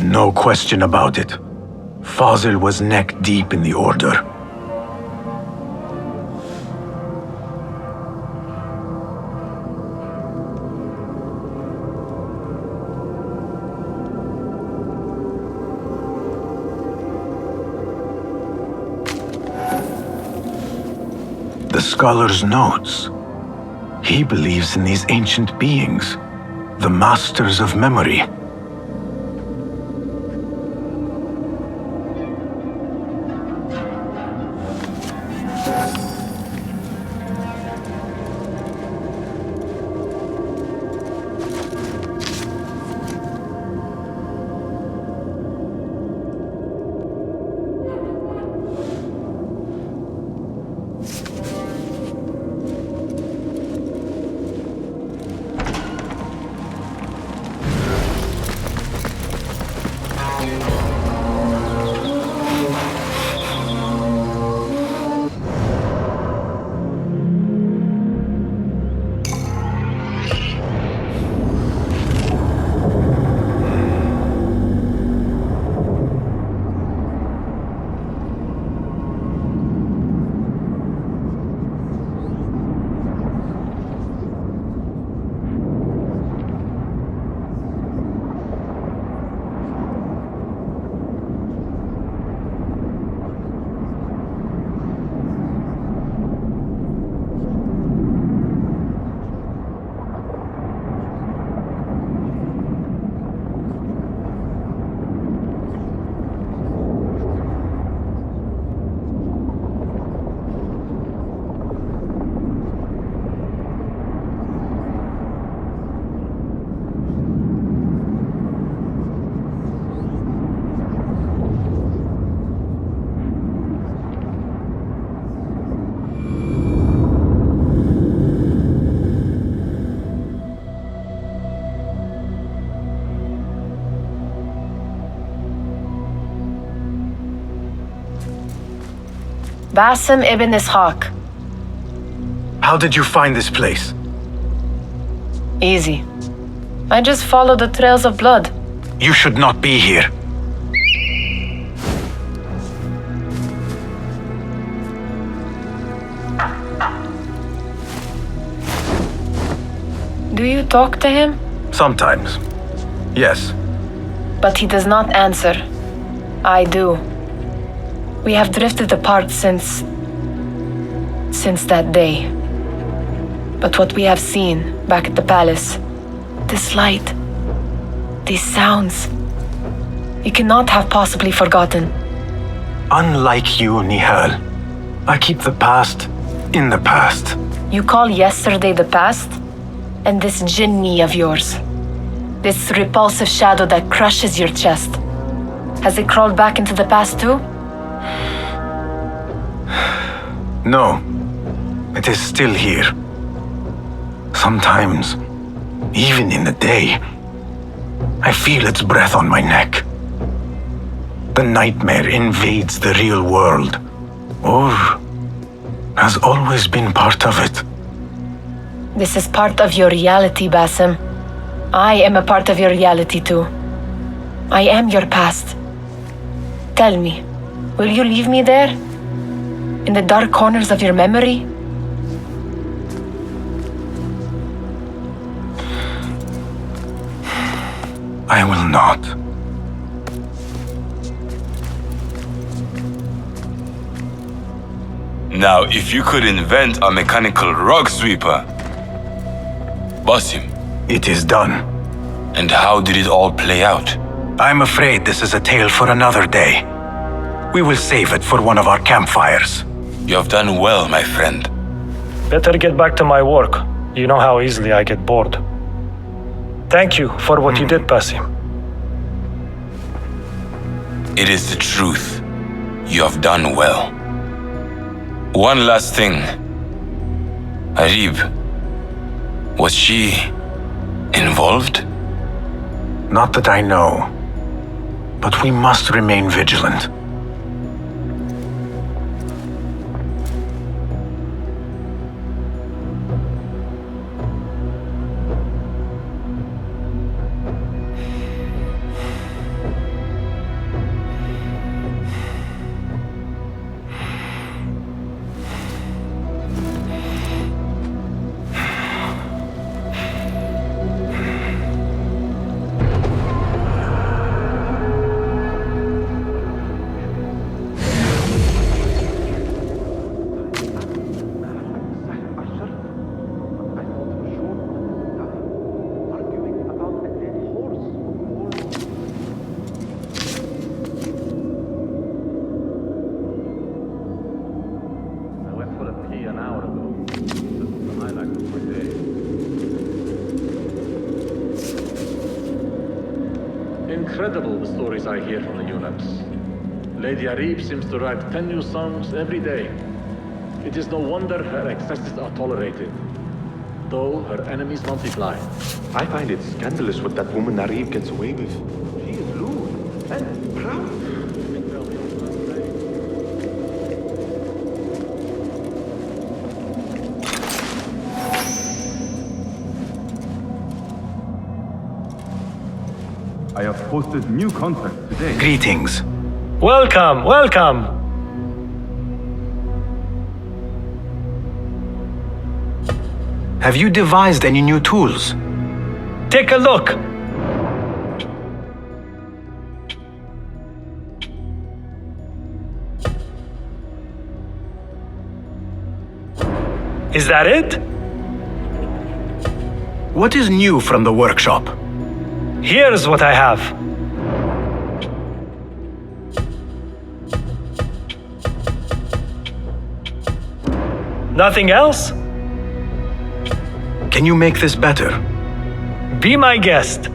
No question about it. Fazil was neck deep in the Order. The scholar's notes. He believes in these ancient beings, the masters of memory. Basim ibn Ishaq. How did you find this place? Easy. I just followed the trails of blood. You should not be here. Do you talk to him? Sometimes. Yes. But he does not answer. I do. We have drifted apart since that day. But what we have seen back at the palace, this light, these sounds, you cannot have possibly forgotten. Unlike you, Nihal, I keep the past in the past. You call yesterday the past? And this jinni of yours, this repulsive shadow that crushes your chest, has it crawled back into the past too? No, it is still here. Sometimes, even in the day, I feel its breath on my neck. The nightmare invades the real world, or has always been part of it. This is part of your reality, Basim. I am a part of your reality too. I am your past. Tell me, will you leave me there? In the dark corners of your memory? I will not. Now, if you could invent a mechanical rug sweeper, Basim. It is done. And how did it all play out? I'm afraid this is a tale for another day. We will save it for one of our campfires. You have done well, my friend. Better get back to my work. You know how easily I get bored. Thank you for what you did, Basim. It is the truth. You have done well. One last thing. Arib, was she involved? Not that I know. But we must remain vigilant. Incredible the stories I hear from the units. Lady Arib seems to write 10 new songs every day. It is no wonder her excesses are tolerated, though her enemies multiply. I find it scandalous what that woman Arib gets away with. She is lewd and proud. I have posted new content today. Greetings. Welcome, welcome. Have you devised any new tools? Take a look. Is that it? What is new from the workshop? Here's what I have. Nothing else? Can you make this better? Be my guest.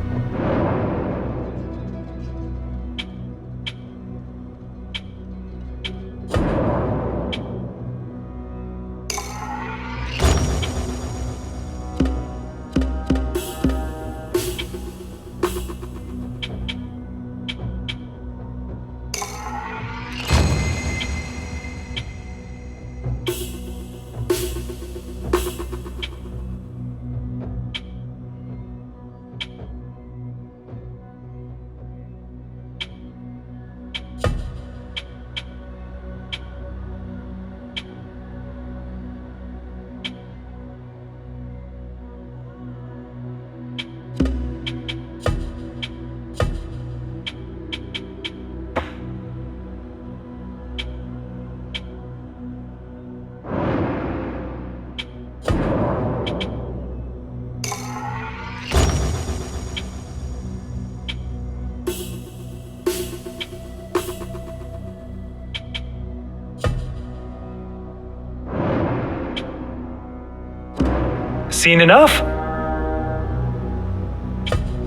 seen enough?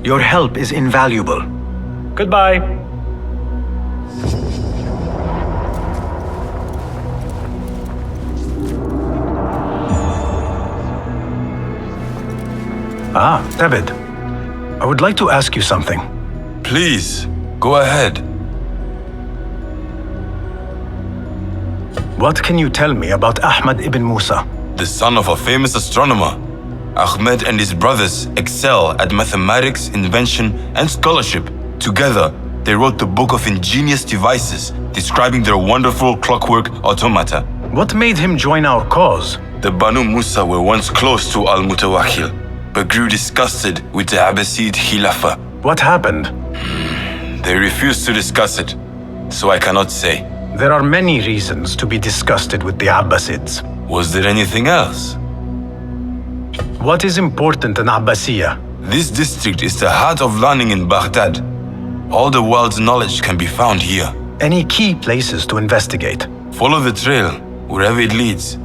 Your help is invaluable. Goodbye. Ah, David. I would like to ask you something. Please, go ahead. What can you tell me about Ahmad ibn Musa? The son of a famous astronomer. Ahmed and his brothers excel at mathematics, invention, and scholarship. Together, they wrote the book of ingenious devices describing their wonderful clockwork automata. What made him join our cause? The Banu Musa were once close to Al-Mutawakkil, but grew disgusted with the Abbasid Khilafah. What happened? They refused to discuss it, so I cannot say. There are many reasons to be disgusted with the Abbasids. Was there anything else? What is important in Abbasiyya? This district is the heart of learning in Baghdad. All the world's knowledge can be found here. Any key places to investigate? Follow the trail, wherever it leads.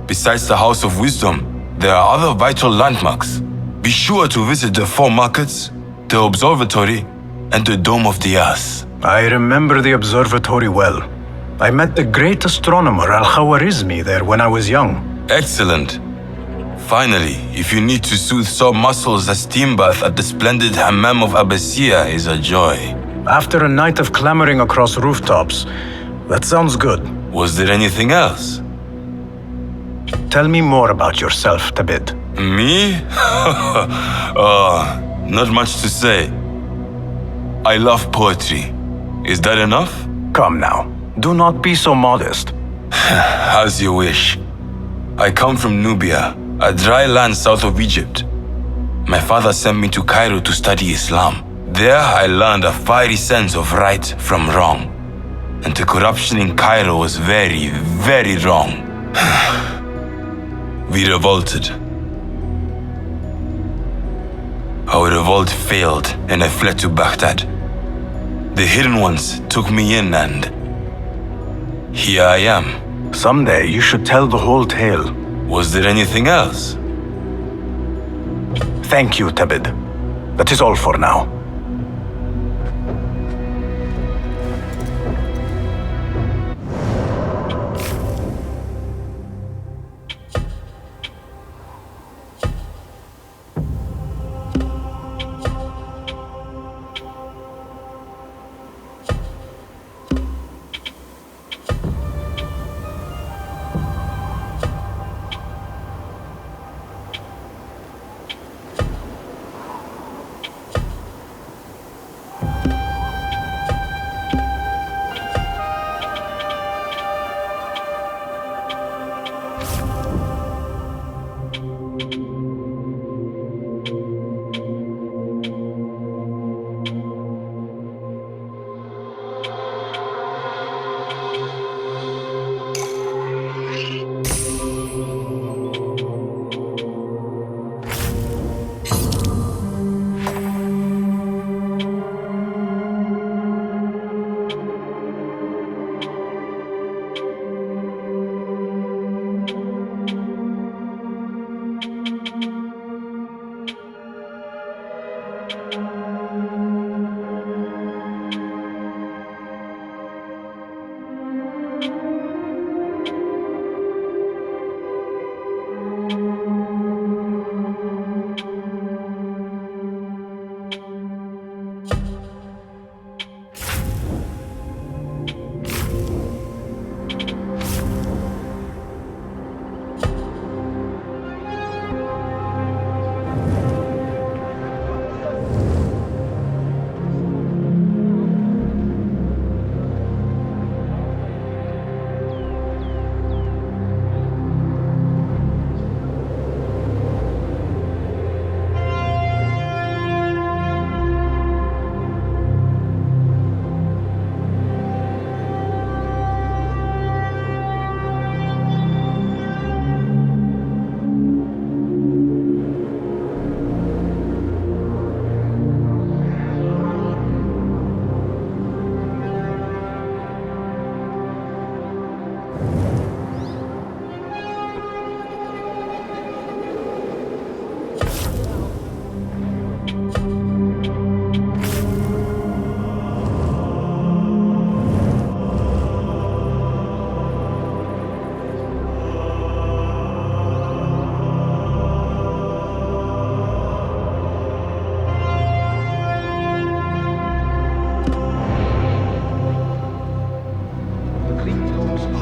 Besides the House of Wisdom, there are other vital landmarks. Be sure to visit the 4 markets, the observatory, and the Dome of the Ass. I remember the observatory well. I met the great astronomer Al-Khawarizmi there when I was young. Excellent. Finally, if you need to soothe sore muscles, a steam bath at the splendid Hammam of Abbasiyya is a joy. After a night of clambering across rooftops, that sounds good. Was there anything else? Tell me more about yourself, Tabid. Me? Not much to say. I love poetry. Is that enough? Come now. Do not be so modest. As you wish. I come from Nubia, a dry land south of Egypt. My father sent me to Cairo to study Islam. There I learned a fiery sense of right from wrong. And the corruption in Cairo was very, very wrong. We revolted. Our revolt failed and I fled to Baghdad. The hidden ones took me in and here I am. Someday you should tell the whole tale. Was there anything else? Thank you, Tabid. That is all for now.